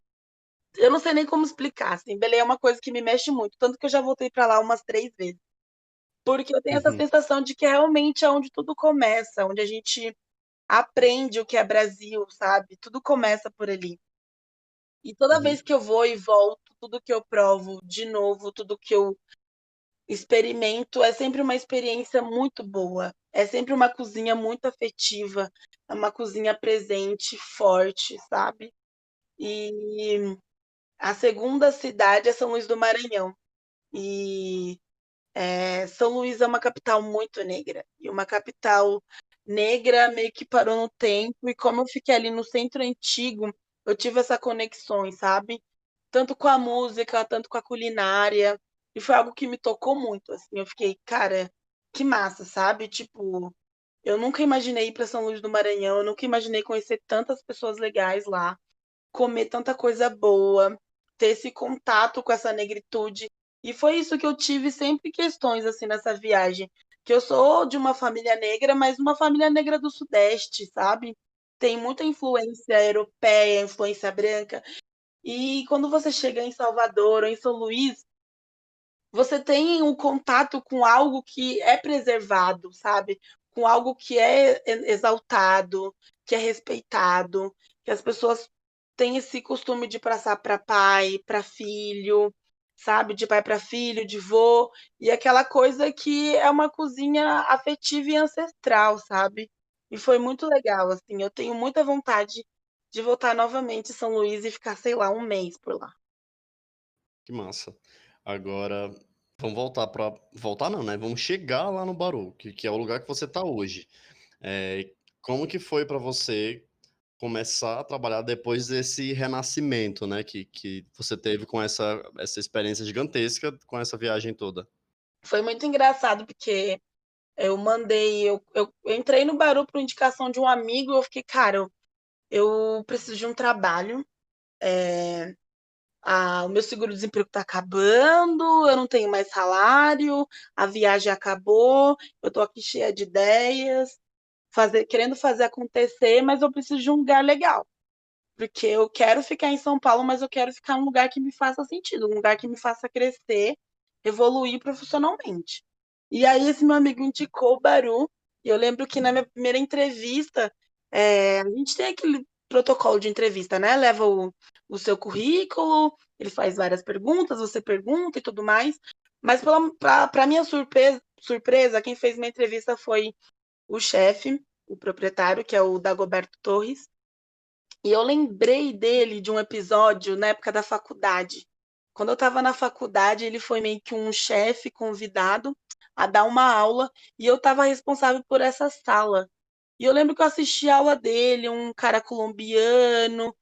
Eu não sei nem como explicar, assim. Belém é uma coisa que me mexe muito, tanto que eu já voltei para lá umas 3 vezes, porque eu tenho essa Uhum, sensação de que realmente é onde tudo começa, onde a gente aprende o que é Brasil, sabe? Tudo começa por ali. E toda uhum, vez que eu vou e volto, tudo que eu provo de novo, tudo que eu experimento, é sempre uma experiência muito boa. É sempre uma cozinha muito afetiva, é uma cozinha presente, forte, sabe? E a segunda cidade é São Luís do Maranhão. E São Luís é uma capital muito negra. E uma capital negra meio que parou no tempo. E como eu fiquei ali no centro antigo, eu tive essa conexões, sabe? Tanto com a música, tanto com a culinária. E foi algo que me tocou muito, assim. Eu fiquei, cara, que massa, sabe? Tipo, eu nunca imaginei ir para São Luís do Maranhão, eu nunca imaginei conhecer tantas pessoas legais lá, comer tanta coisa boa, ter esse contato com essa negritude. E foi isso que eu tive sempre questões assim nessa viagem, que eu sou de uma família negra, mas uma família negra do Sudeste, sabe? Tem muita influência europeia, influência branca. E quando você chega em Salvador ou em São Luís, você tem um contato com algo que é preservado, sabe? Com algo que é exaltado, que é respeitado, que as pessoas têm esse costume de passar para pai, para filho, sabe? De pai para filho, de vô, e aquela coisa que é uma cozinha afetiva e ancestral, sabe? E foi muito legal, assim. Eu tenho muita vontade de voltar novamente em São Luís e ficar, sei lá, um mês por lá. que massa. Agora, vamos voltar para voltar não, né? Vamos chegar lá no Baru, que é o lugar que você está hoje. Como que foi para você começar a trabalhar depois desse renascimento, né? Que você teve com essa experiência gigantesca com essa viagem toda? Foi muito engraçado, porque eu entrei no Baru por indicação de um amigo, e eu fiquei, cara, eu preciso de um trabalho, o meu seguro-desemprego tá acabando, eu não tenho mais salário, a viagem acabou, eu tô aqui cheia de ideias, querendo fazer acontecer, mas eu preciso de um lugar legal, porque eu quero ficar em São Paulo, mas eu quero ficar em um lugar que me faça sentido, um lugar que me faça crescer, evoluir profissionalmente. E aí esse meu amigo indicou o Baru, e eu lembro que na minha primeira entrevista, a gente tem aquele protocolo de entrevista, né? Leva o seu currículo, ele faz várias perguntas, você pergunta e tudo mais. Mas para minha surpresa, quem fez minha entrevista foi o chefe, o proprietário, que é o Dagoberto Torres. E eu lembrei dele de um episódio na época da faculdade. Quando eu estava na faculdade, ele foi meio que um chefe convidado a dar uma aula e eu estava responsável por essa sala. E eu lembro que eu assisti a aula dele, um cara colombiano,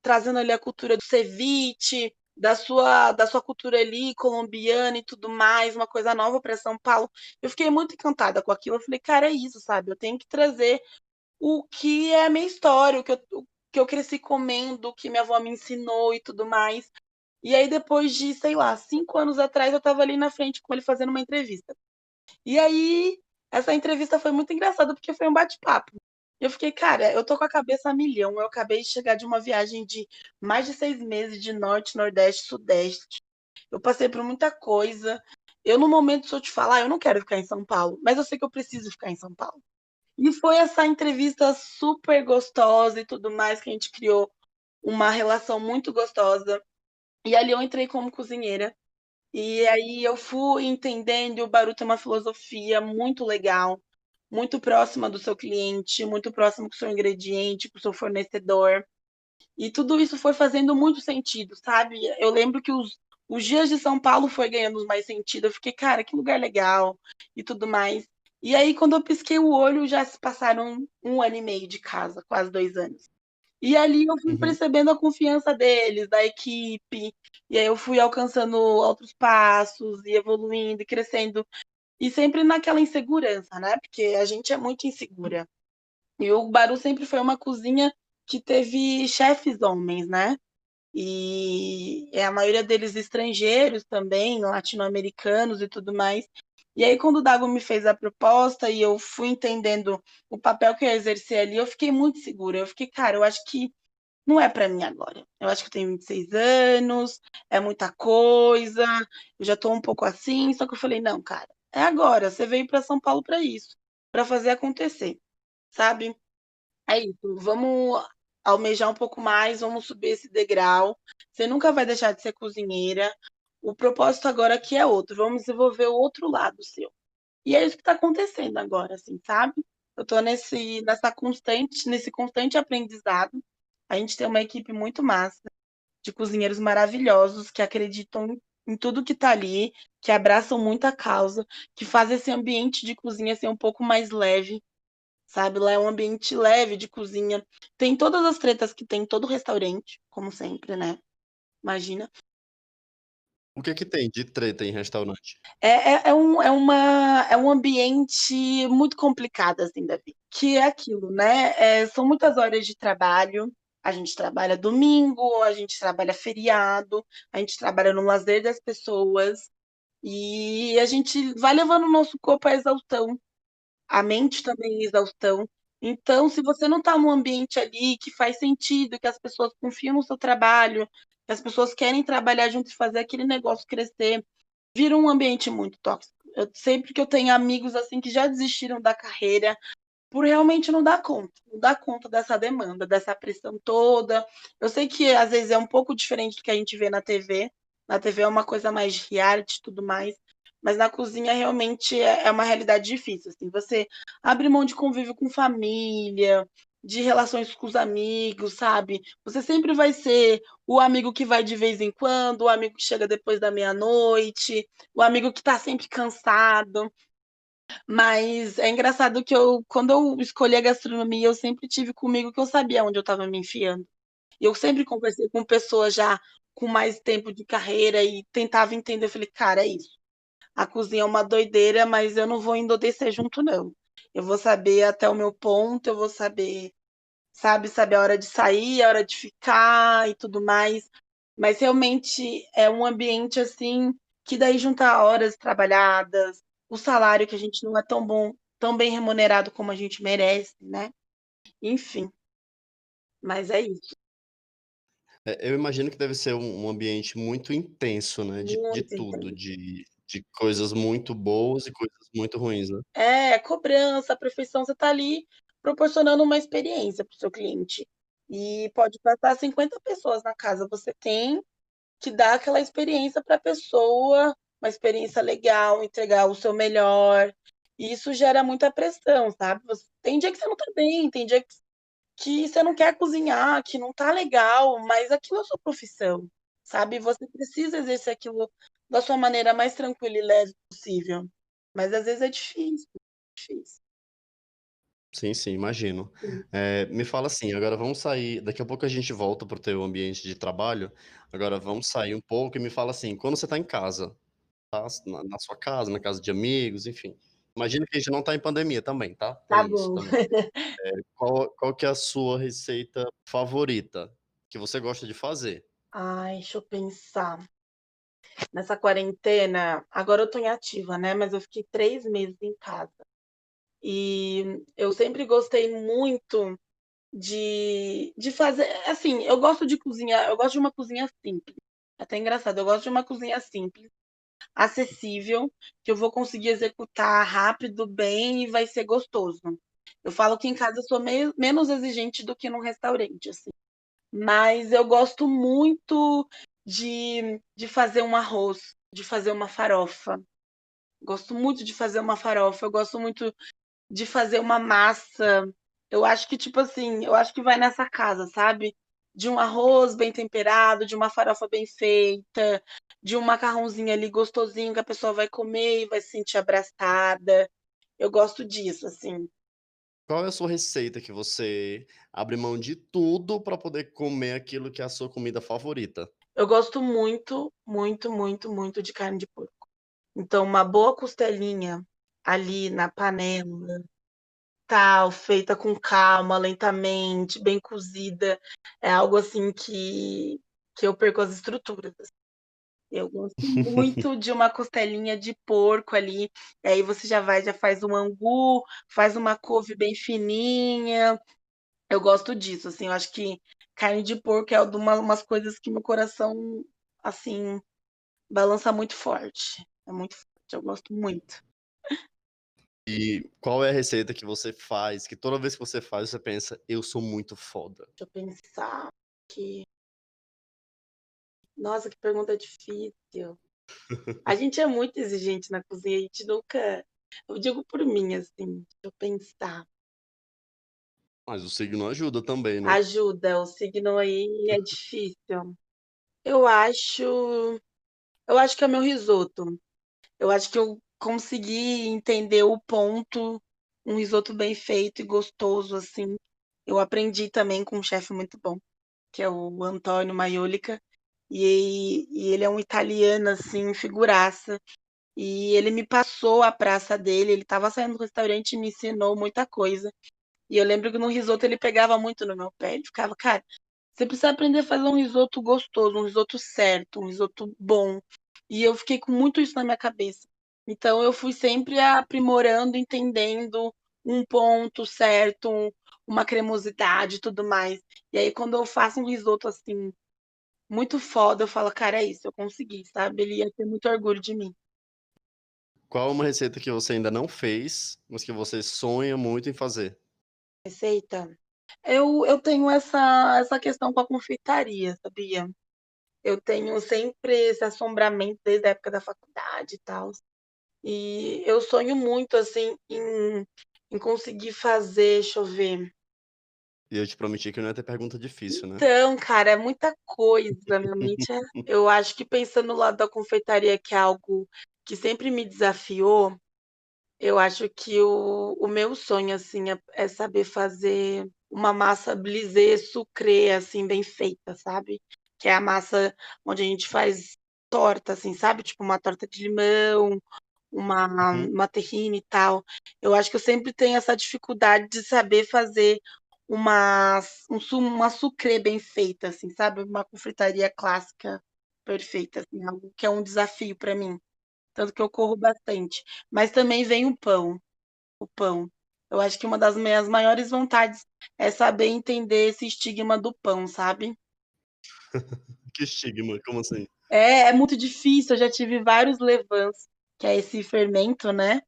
trazendo ali a cultura do ceviche, da sua cultura ali colombiana e tudo mais, uma coisa nova para São Paulo. Eu fiquei muito encantada com aquilo. Eu falei, cara, é isso, sabe? Eu tenho que trazer o que é a minha história, o que eu cresci comendo, o que minha avó me ensinou e tudo mais. E aí, depois de, sei lá, 5 anos atrás, eu estava ali na frente com ele fazendo uma entrevista. E aí, essa entrevista foi muito engraçada, porque foi um bate-papo. Eu fiquei, cara, eu tô com a cabeça a milhão. Eu acabei de chegar de uma viagem de mais de 6 meses de norte, nordeste, sudeste. Eu passei por muita coisa. Eu, no momento, se eu te falar, eu não quero ficar em São Paulo, mas eu sei que eu preciso ficar em São Paulo. E foi essa entrevista super gostosa e tudo mais que a gente criou uma relação muito gostosa. E ali eu entrei como cozinheira. E aí eu fui entendendo, e o Baru tem uma filosofia muito legal, muito próxima do seu cliente, muito próximo com o seu ingrediente, com o seu fornecedor. E tudo isso foi fazendo muito sentido, sabe? Eu lembro que os dias de São Paulo foi ganhando mais sentido. Eu fiquei, cara, que lugar legal e tudo mais. E aí, quando eu pisquei o olho, já se passaram 1 ano e meio de casa, quase 2 anos. E ali eu fui Uhum. percebendo a confiança deles, da equipe, e aí eu fui alcançando outros passos e evoluindo e crescendo. E sempre naquela insegurança, né? Porque a gente é muito insegura. E o Baru sempre foi uma cozinha que teve chefes homens, né? E a maioria deles estrangeiros também, latino-americanos e tudo mais. E aí, quando o Dago me fez a proposta e eu fui entendendo o papel que eu ia exercer ali, eu fiquei muito segura. Eu fiquei, cara, eu acho que não é para mim agora. Eu acho que eu tenho 26 anos, é muita coisa, eu já tô um pouco assim, só que eu falei, não, cara, é agora, você veio para São Paulo para isso, para fazer acontecer, sabe? É isso, vamos almejar um pouco mais, vamos subir esse degrau. Você nunca vai deixar de ser cozinheira. O propósito agora aqui é outro, vamos desenvolver o outro lado seu. E é isso que está acontecendo agora, assim, sabe? Eu tô nesse constante aprendizado. A gente tem uma equipe muito massa, de cozinheiros maravilhosos que acreditam em tudo que tá ali, que abraçam muito a causa, que fazem esse ambiente de cozinha ser um pouco mais leve, sabe? Lá é um ambiente leve de cozinha. Tem todas as tretas que tem em todo restaurante, como sempre, né? Imagina. O que que tem de treta em restaurante? É um ambiente muito complicado, assim, Davi. Que é aquilo, né? São muitas horas de trabalho. A gente trabalha domingo, a gente trabalha feriado, a gente trabalha no lazer das pessoas. E a gente vai levando o nosso corpo à exaustão, a mente também é exaustão. Então, se você não está num ambiente ali que faz sentido, que as pessoas confiam no seu trabalho, que as pessoas querem trabalhar junto e fazer aquele negócio crescer, vira um ambiente muito tóxico. Sempre que eu tenho amigos assim que já desistiram da carreira por realmente não dar conta dessa demanda, dessa pressão toda. Eu sei que às vezes é um pouco diferente do que a gente vê na TV. Na TV é uma coisa mais reality e tudo mais, mas na cozinha realmente é uma realidade difícil. Assim, você abre mão de convívio com família, de relações com os amigos, sabe? Você sempre vai ser o amigo que vai de vez em quando, o amigo que chega depois da meia-noite, o amigo que tá sempre cansado. Mas é engraçado que quando eu escolhi a gastronomia, eu sempre tive comigo que eu sabia onde eu estava me enfiando. E eu sempre conversei com pessoas já com mais tempo de carreira e tentava entender. Eu falei, cara, é isso. A cozinha é uma doideira, mas eu não vou endoidecer junto, não. Eu vou saber até o meu ponto, eu vou saber, saber a hora de sair, a hora de ficar e tudo mais. Mas realmente é um ambiente assim que daí junta horas trabalhadas, o salário que a gente não é tão bom, tão bem remunerado como a gente merece, né? Enfim, mas é isso. Eu imagino que deve ser um ambiente muito intenso, né, de Muito tudo, intenso. de coisas muito boas e coisas muito ruins, né. Cobrança, perfeição, você está ali proporcionando uma experiência para o seu cliente. E pode passar 50 pessoas na casa, você tem que dar aquela experiência para a pessoa, uma experiência legal, entregar o seu melhor. E isso gera muita pressão, sabe? Tem dia que você não tá bem, tem dia que você não quer cozinhar, que não tá legal, mas aquilo é sua profissão, sabe? Você precisa exercer aquilo da sua maneira mais tranquila e leve possível. Mas às vezes é difícil, difícil. Sim, sim, imagino. Sim. Me fala assim, agora vamos sair daqui a pouco a gente volta para o teu ambiente de trabalho, agora vamos sair um pouco e me fala assim, quando você está em casa, tá, na sua casa, na casa de amigos, enfim, imagina que a gente não está em pandemia também, tá, Tá tem isso bom. também. Qual que é a sua receita favorita, que você gosta de fazer? Ai, deixa eu pensar. Nessa quarentena, agora eu tô em ativa, né? Mas eu fiquei 3 meses em casa. E eu sempre gostei muito de fazer. Assim, eu gosto de cozinhar, eu gosto de uma cozinha simples. É até engraçado, eu gosto de uma cozinha simples, acessível, que eu vou conseguir executar rápido, bem e vai ser gostoso. Eu falo que em casa eu sou menos exigente do que num restaurante, assim. Mas eu gosto muito de fazer um arroz, de fazer uma farofa. Gosto muito de fazer uma farofa, eu gosto muito de fazer uma massa. Eu acho que, tipo assim, eu acho que vai nessa casa, sabe? De um arroz bem temperado, de uma farofa bem feita, de um macarrãozinho ali gostosinho que a pessoa vai comer e vai se sentir abraçada. Eu gosto disso, assim. Qual é a sua receita que você abre mão de tudo para poder comer aquilo que é a sua comida favorita? Eu gosto muito, muito, muito, muito de carne de porco. Então, uma boa costelinha ali na panela, tal, feita com calma, lentamente, bem cozida, é algo assim que eu perco as estruturas. Eu gosto muito de uma costelinha de porco ali, e aí você já vai, já faz um angu, faz uma couve bem fininha. Eu gosto disso, assim, eu acho que carne de porco é umas coisas que meu coração, assim, balança muito forte. É muito forte, eu gosto muito. E qual é a receita que você faz, que toda vez que você faz, você pensa: "Eu sou muito foda"? Deixa eu pensar que nossa, que pergunta difícil. A gente é muito exigente na cozinha, a gente nunca eu digo por mim, assim, deixa eu pensar. Mas o signo ajuda também, né? Ajuda, o signo aí é difícil. Eu acho eu acho que é meu risoto. Eu acho que eu consegui entender o ponto, um risoto bem feito e gostoso, assim. Eu aprendi também com um chefe muito bom, que é o Antônio Maiolica, e ele é um italiano, assim, figuraça. E ele me passou a praça dele, ele estava saindo do restaurante e me ensinou muita coisa. E eu lembro que no risoto ele pegava muito no meu pé, ele ficava: "Cara, você precisa aprender a fazer um risoto gostoso, um risoto certo, um risoto bom". E eu fiquei com muito isso na minha cabeça. Então eu fui sempre aprimorando, entendendo um ponto certo, uma cremosidade e tudo mais. E aí quando eu faço um risoto, assim, muito foda, eu falo: "Cara, é isso, eu consegui", sabe. Ele ia ter muito orgulho de mim. Qual é uma receita que você ainda não fez, mas que você sonha muito em fazer? Receita? Eu tenho essa questão com a confeitaria, sabia? Eu tenho sempre esse assombramento desde a época da faculdade e tal. E eu sonho muito, assim, em conseguir fazer, deixa eu ver. E eu te prometi que não ia ter pergunta difícil, né? Então, cara, é muita coisa, minha mente é eu acho que pensando no lado da confeitaria, que é algo que sempre me desafiou, eu acho que o meu sonho, assim, é saber fazer uma massa brisée sucrée, assim, bem feita, sabe. Que é a massa onde a gente faz torta, assim, sabe, tipo uma torta de limão, Uhum. uma terrine e tal. Eu acho que eu sempre tenho essa dificuldade de saber fazer uma sucrê bem feita, assim, sabe, uma confeitaria clássica perfeita, assim, algo que é um desafio para mim, tanto que eu corro bastante. Mas também vem o pão. Eu acho que uma das minhas maiores vontades é saber entender esse estigma do pão, sabe. Que estigma, como assim? É muito difícil, eu já tive vários levains, que é esse fermento, né.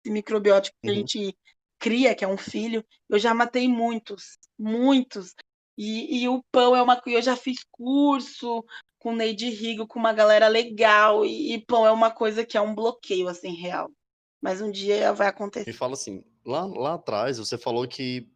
Esse microbiótico que a Uhum. gente cria, que é um filho, eu já matei muitos, muitos. E o pão é uma co eu já fiz curso com Neide Rigo, com uma galera legal, e pão é uma coisa que é um bloqueio, assim, real. Mas um dia vai Me acontecer. fala assim, lá atrás você falou que,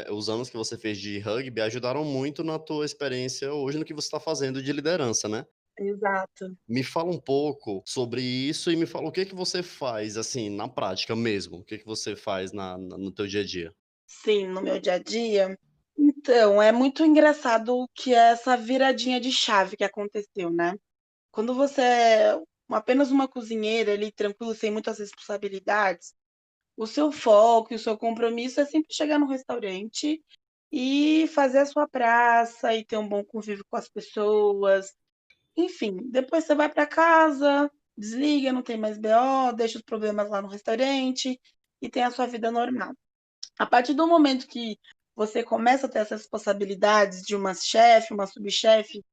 os anos que você fez de rugby ajudaram muito na tua experiência hoje no que você está fazendo de liderança, né? Exato. Me fala um pouco sobre isso e me fala o que que você faz, assim, na prática mesmo, o que que você faz no teu dia a dia? Sim, no meu dia a dia. Então, é muito engraçado que é essa viradinha de chave que aconteceu, né. Quando você é apenas uma cozinheira ali, tranquilo, sem muitas responsabilidades, o seu foco e o seu compromisso é sempre chegar no restaurante e fazer a sua praça e ter um bom convívio com as pessoas. Enfim, depois você vai para casa, desliga, não tem mais BO, deixa os problemas lá no restaurante e tem a sua vida normal. A partir do momento que você começa a ter essas responsabilidades de uma chefe, uma subchefe,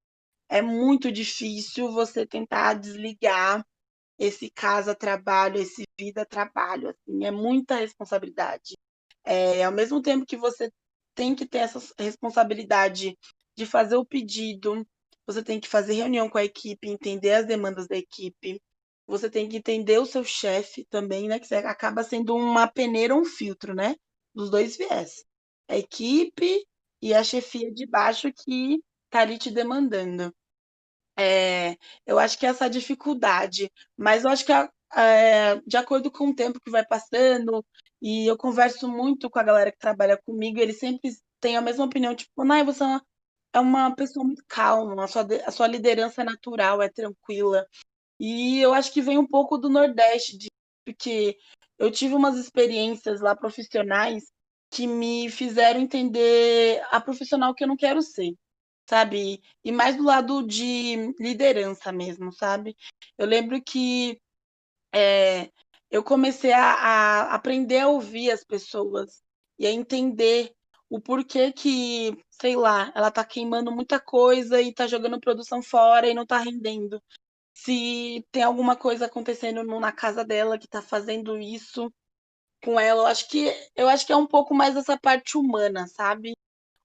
é muito difícil você tentar desligar esse casa-trabalho, esse vida-trabalho, assim, é muita responsabilidade. Ao mesmo tempo que você tem que ter essa responsabilidade de fazer o pedido, você tem que fazer reunião com a equipe, entender as demandas da equipe, você tem que entender o seu chefe também, né, que você acaba sendo uma peneira ou um filtro, né, dos 2 viés. A equipe e a chefia de baixo que tá ali te demandando. É, eu acho que é essa dificuldade, mas eu acho que de acordo com o tempo que vai passando, e eu converso muito com a galera que trabalha comigo, eles sempre têm a mesma opinião, tipo, Nai, você é uma pessoa muito calma, a sua liderança é natural, é tranquila. E eu acho que vem um pouco do Nordeste, porque eu tive umas experiências lá profissionais que me fizeram entender a profissional que eu não quero ser, sabe? E mais do lado de liderança mesmo, sabe? Eu lembro que eu comecei a aprender a ouvir as pessoas e a entender o porquê que, sei lá, ela tá queimando muita coisa e tá jogando produção fora e não tá rendendo. Se tem alguma coisa acontecendo na casa dela que tá fazendo isso com ela, eu acho que é um pouco mais essa parte humana, sabe?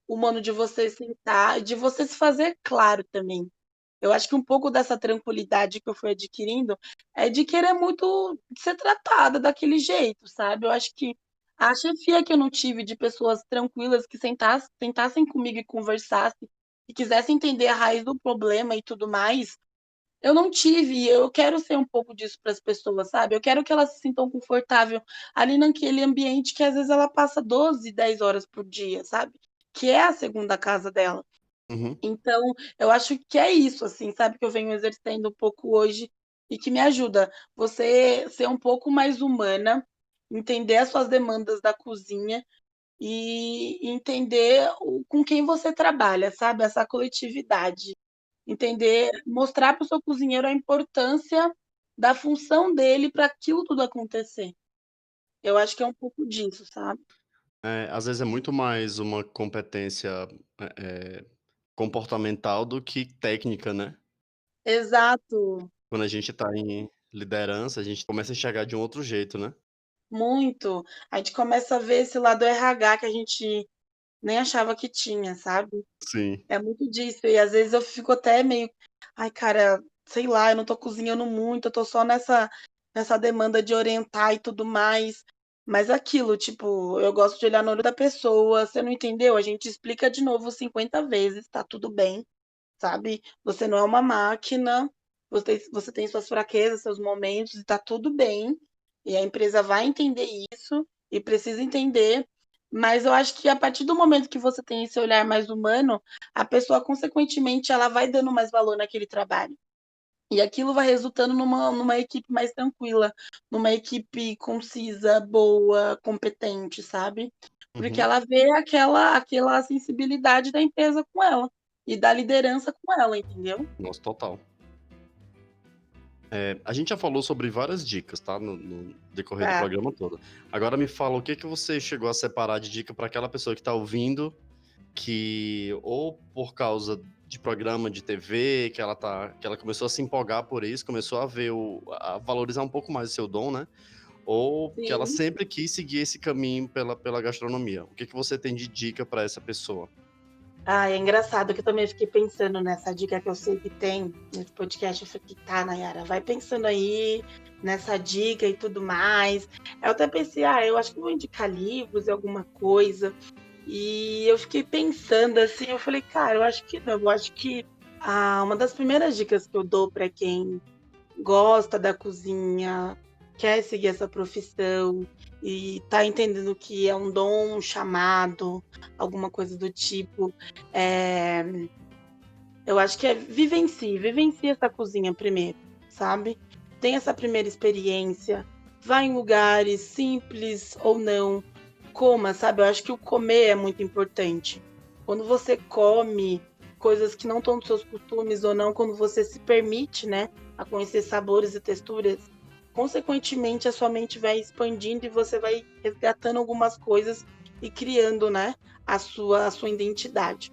Humano de você sentar, de você se fazer claro também. Eu acho que um pouco dessa tranquilidade que eu fui adquirindo é de querer muito ser tratada daquele jeito, sabe? Eu acho que a chefia que eu não tive de pessoas tranquilas que sentassem comigo e conversassem e quisessem entender a raiz do problema e tudo mais, eu não tive. E eu quero ser um pouco disso para as pessoas, sabe? Eu quero que elas se sintam confortável ali naquele ambiente que às vezes ela passa 12, 10 horas por dia, sabe? Que é a segunda casa dela. Uhum. Então, eu acho que é isso, assim, sabe, que eu venho exercendo um pouco hoje e que me ajuda. Você ser um pouco mais humana, entender as suas demandas da cozinha e entender com quem você trabalha, sabe? Essa coletividade. Entender, mostrar para o seu cozinheiro a importância da função dele para aquilo tudo acontecer. Eu acho que é um pouco disso, sabe? Às vezes é muito mais uma competência, eh, comportamental do que técnica, né. Exato, Quando a gente tá em liderança, a gente começa a enxergar de um outro jeito, né. muito. A gente começa a ver esse lado RH que a gente nem achava que tinha, sabe? Sim. É muito disso. E às vezes eu fico até meio, ai, cara, sei lá, eu não tô cozinhando muito, eu tô só nessa demanda de orientar e tudo mais. Mas aquilo, tipo, eu gosto de olhar no olho da pessoa, você não entendeu? A gente explica de novo 50 vezes, tá tudo bem, sabe? Você não é uma máquina, você tem suas fraquezas, seus momentos, e tá tudo bem. E a empresa vai entender isso e precisa entender. Mas eu acho que a partir do momento que você tem esse olhar mais humano, a pessoa, consequentemente, ela vai dando mais valor naquele trabalho. E aquilo vai resultando numa equipe mais tranquila, numa equipe concisa, boa, competente, sabe? Porque Uhum. ela vê aquela sensibilidade da empresa com ela e da liderança com ela, entendeu? Nossa, total. A gente já falou sobre várias dicas, tá, no decorrer do Tá, programa todo. Agora me fala o que que você chegou a separar de dica para aquela pessoa que tá ouvindo, que ou por causa de programa de TV, que ela começou a se empolgar por isso, começou a ver a valorizar um pouco mais o seu dom, né, ou que ela sim. sempre quis seguir esse caminho pela gastronomia. O que que você tem de dica para essa pessoa? Ah, é engraçado que eu também fiquei pensando nessa dica que eu sei que tem nesse podcast. Eu fiquei, tá, Nayara, vai pensando aí nessa dica e tudo mais. Eu até pensei, eu acho que vou indicar livros e alguma coisa. E eu fiquei pensando assim, eu falei, cara, eu acho que não. Eu acho que uma das primeiras dicas que eu dou para quem gosta da cozinha, quer seguir essa profissão e tá entendendo que é um dom, um chamado, alguma coisa do tipo, é, eu acho que é vivencie essa cozinha primeiro, sabe? Tem essa primeira experiência, vá em lugares simples ou não, coma, sabe? Eu acho que o comer é muito importante. Quando você come coisas que não estão nos seus costumes ou não, quando você se permite, né, a conhecer sabores e texturas, consequentemente a sua mente vai expandindo e você vai resgatando algumas coisas e criando, né, a sua identidade.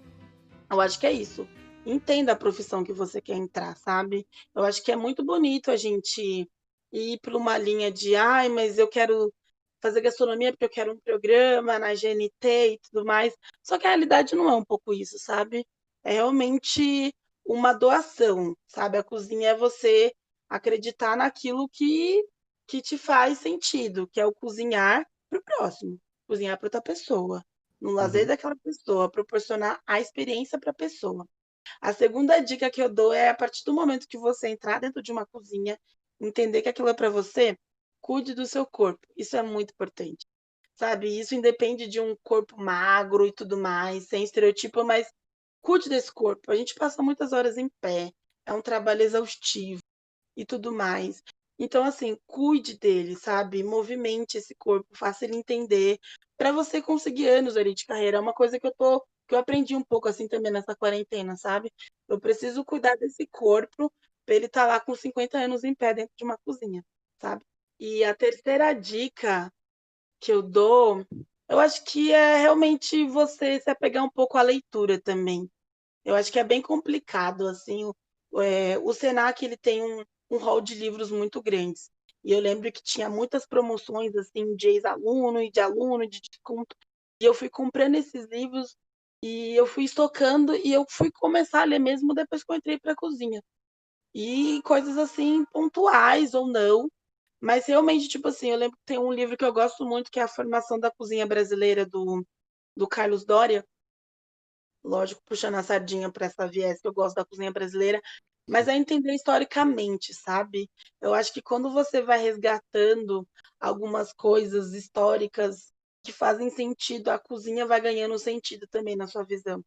Eu acho que é isso. Entenda a profissão que você quer entrar, sabe? Eu acho que é muito bonito a gente ir para uma linha de, ai, mas eu quero fazer gastronomia porque eu quero um programa na GNT e tudo mais. Só que a realidade não é um pouco isso, sabe? É realmente uma doação, sabe? A cozinha é você acreditar naquilo que te faz sentido, que é o cozinhar para o próximo, cozinhar para outra pessoa, no lazer Uhum. daquela pessoa, proporcionar a experiência para a pessoa. A segunda dica que eu dou é a partir do momento que você entrar dentro de uma cozinha, entender que aquilo é para você, cuide do seu corpo. Isso é muito importante, sabe? Isso independe de um corpo magro e tudo mais, sem estereotipo, mas cuide desse corpo. A gente passa muitas horas em pé, é um trabalho exaustivo e tudo mais. Então, assim, cuide dele, sabe? Movimente esse corpo, faça ele entender, para você conseguir anos ali de carreira. É uma coisa que eu aprendi um pouco assim também nessa quarentena, sabe? Eu preciso cuidar desse corpo para ele estar lá com 50 anos em pé dentro de uma cozinha, sabe? E a terceira dica que eu dou, eu acho que é realmente você se apegar um pouco à leitura também. Eu acho que é bem complicado, assim, o Senac ele tem um hall de livros muito grandes. E eu lembro que tinha muitas promoções, assim, de ex-aluno e de aluno, de desconto. E eu fui comprando esses livros e eu fui estocando e eu fui começar a ler mesmo depois que eu entrei para a cozinha. E coisas assim, pontuais ou não. Mas realmente, tipo assim, eu lembro que tem um livro que eu gosto muito, que é A Formação da Cozinha Brasileira, do Carlos Doria. Lógico, puxando a sardinha para essa viés que eu gosto da cozinha brasileira, mas é entender historicamente, sabe? Eu acho que quando você vai resgatando algumas coisas históricas que fazem sentido, a cozinha vai ganhando sentido também na sua visão.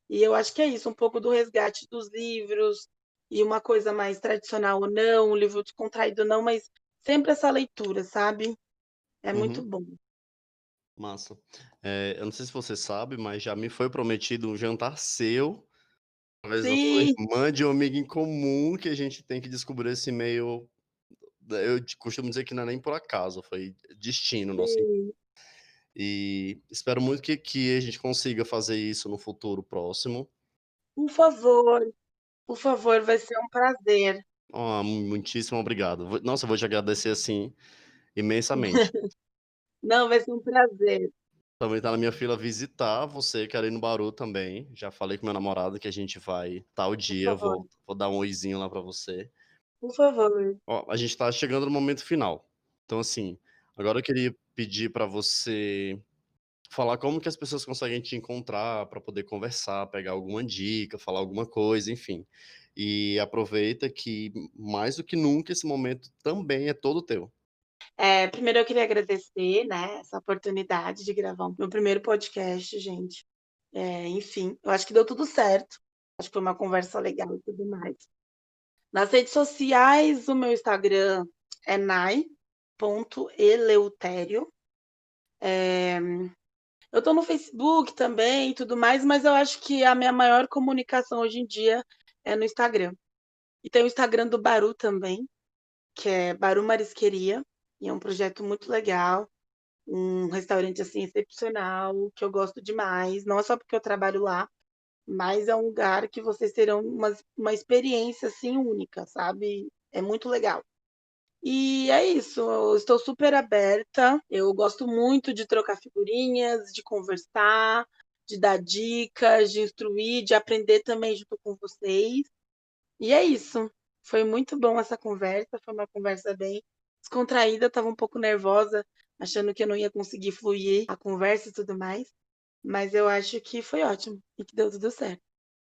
E eu acho que é isso, um pouco do resgate dos livros, e uma coisa mais tradicional ou não, um livro descontraído ou não, mas sempre essa leitura, sabe? É muito Uhum, bom. massa. Eu não sei se você sabe, mas já me foi prometido um jantar seu, através da sua Sim, irmã, de uma amiga em comum, que a gente tem que descobrir esse meio. Costumo dizer que não é nem por acaso, foi destino nosso. sim. E espero muito que a gente consiga fazer isso no futuro próximo. Por por favor, vai ser um prazer. Muitíssimo obrigado. Nossa, eu vou te agradecer assim imensamente. Não, vai ser um prazer. Também tá na minha fila visitar você, quero ir no Baru também. Já falei com meu namorado que a gente vai tal Por dia, eu favor, vou dar um oizinho lá pra você. por favor. Ó, a gente tá chegando no momento final. Então, assim, agora eu queria pedir pra você falar como que as pessoas conseguem te encontrar para poder conversar, pegar alguma dica, falar alguma coisa, enfim. E aproveita que, mais do que nunca, esse momento também é todo teu. Primeiro eu queria agradecer, né, essa oportunidade de gravar o meu primeiro podcast, gente. Enfim, eu acho que deu tudo certo. Acho que foi uma conversa legal e tudo mais. Nas redes sociais, o meu Instagram é nai.eleutério. Eu tô no Facebook também e tudo mais, mas eu acho que a minha maior comunicação hoje em dia é no Instagram. E tem o Instagram do Baru também, que é Baru Marisqueria, e é um projeto muito legal, um restaurante assim excepcional, que eu gosto demais, não é só porque eu trabalho lá, mas é um lugar que vocês terão uma experiência assim única, sabe? É muito legal. E é isso, eu estou super aberta. Eu gosto muito de trocar figurinhas, de conversar, de dar dicas, de instruir, de aprender também junto com vocês. E é isso. Foi muito bom essa conversa, foi uma conversa bem descontraída, estava um pouco nervosa, achando que eu não ia conseguir fluir a conversa e tudo mais, mas eu acho que foi ótimo e que deu tudo certo.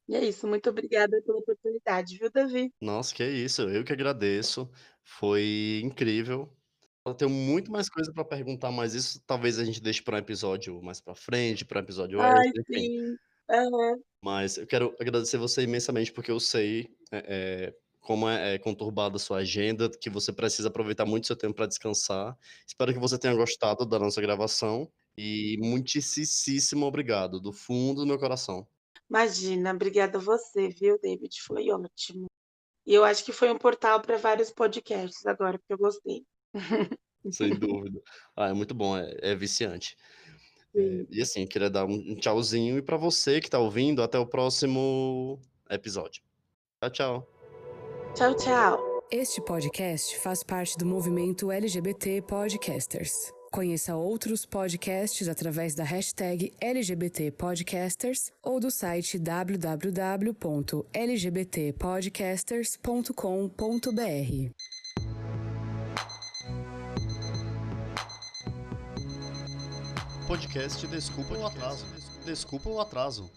E é isso, muito obrigada pela oportunidade, viu, Davi? Nossa, que é isso, eu que agradeço. Foi incrível. Eu tenho muito mais coisa para perguntar, mas isso talvez a gente deixe para um episódio mais para frente, para um episódio Ai, extra, enfim. sim. Aham. Mas eu quero agradecer você imensamente, porque eu sei, como é conturbada a sua agenda, que você precisa aproveitar muito seu tempo para descansar. Espero que você tenha gostado da nossa gravação e muitíssimo obrigado, do fundo do meu coração. Imagina, obrigada a você, viu, David? Foi ótimo. E eu acho que foi um portal para vários podcasts agora, porque eu gostei. Sem dúvida. É muito bom, é viciante. Sim. E assim, queria dar um tchauzinho e para você que está ouvindo, até o próximo episódio. Tchau, tchau. Tchau, tchau. Este podcast faz parte do movimento LGBT Podcasters. Conheça outros podcasts através da hashtag LGBT Podcasters ou do site www.lgbtpodcasters.com.br. Podcast Desculpa o Atraso. Desculpa o Atraso.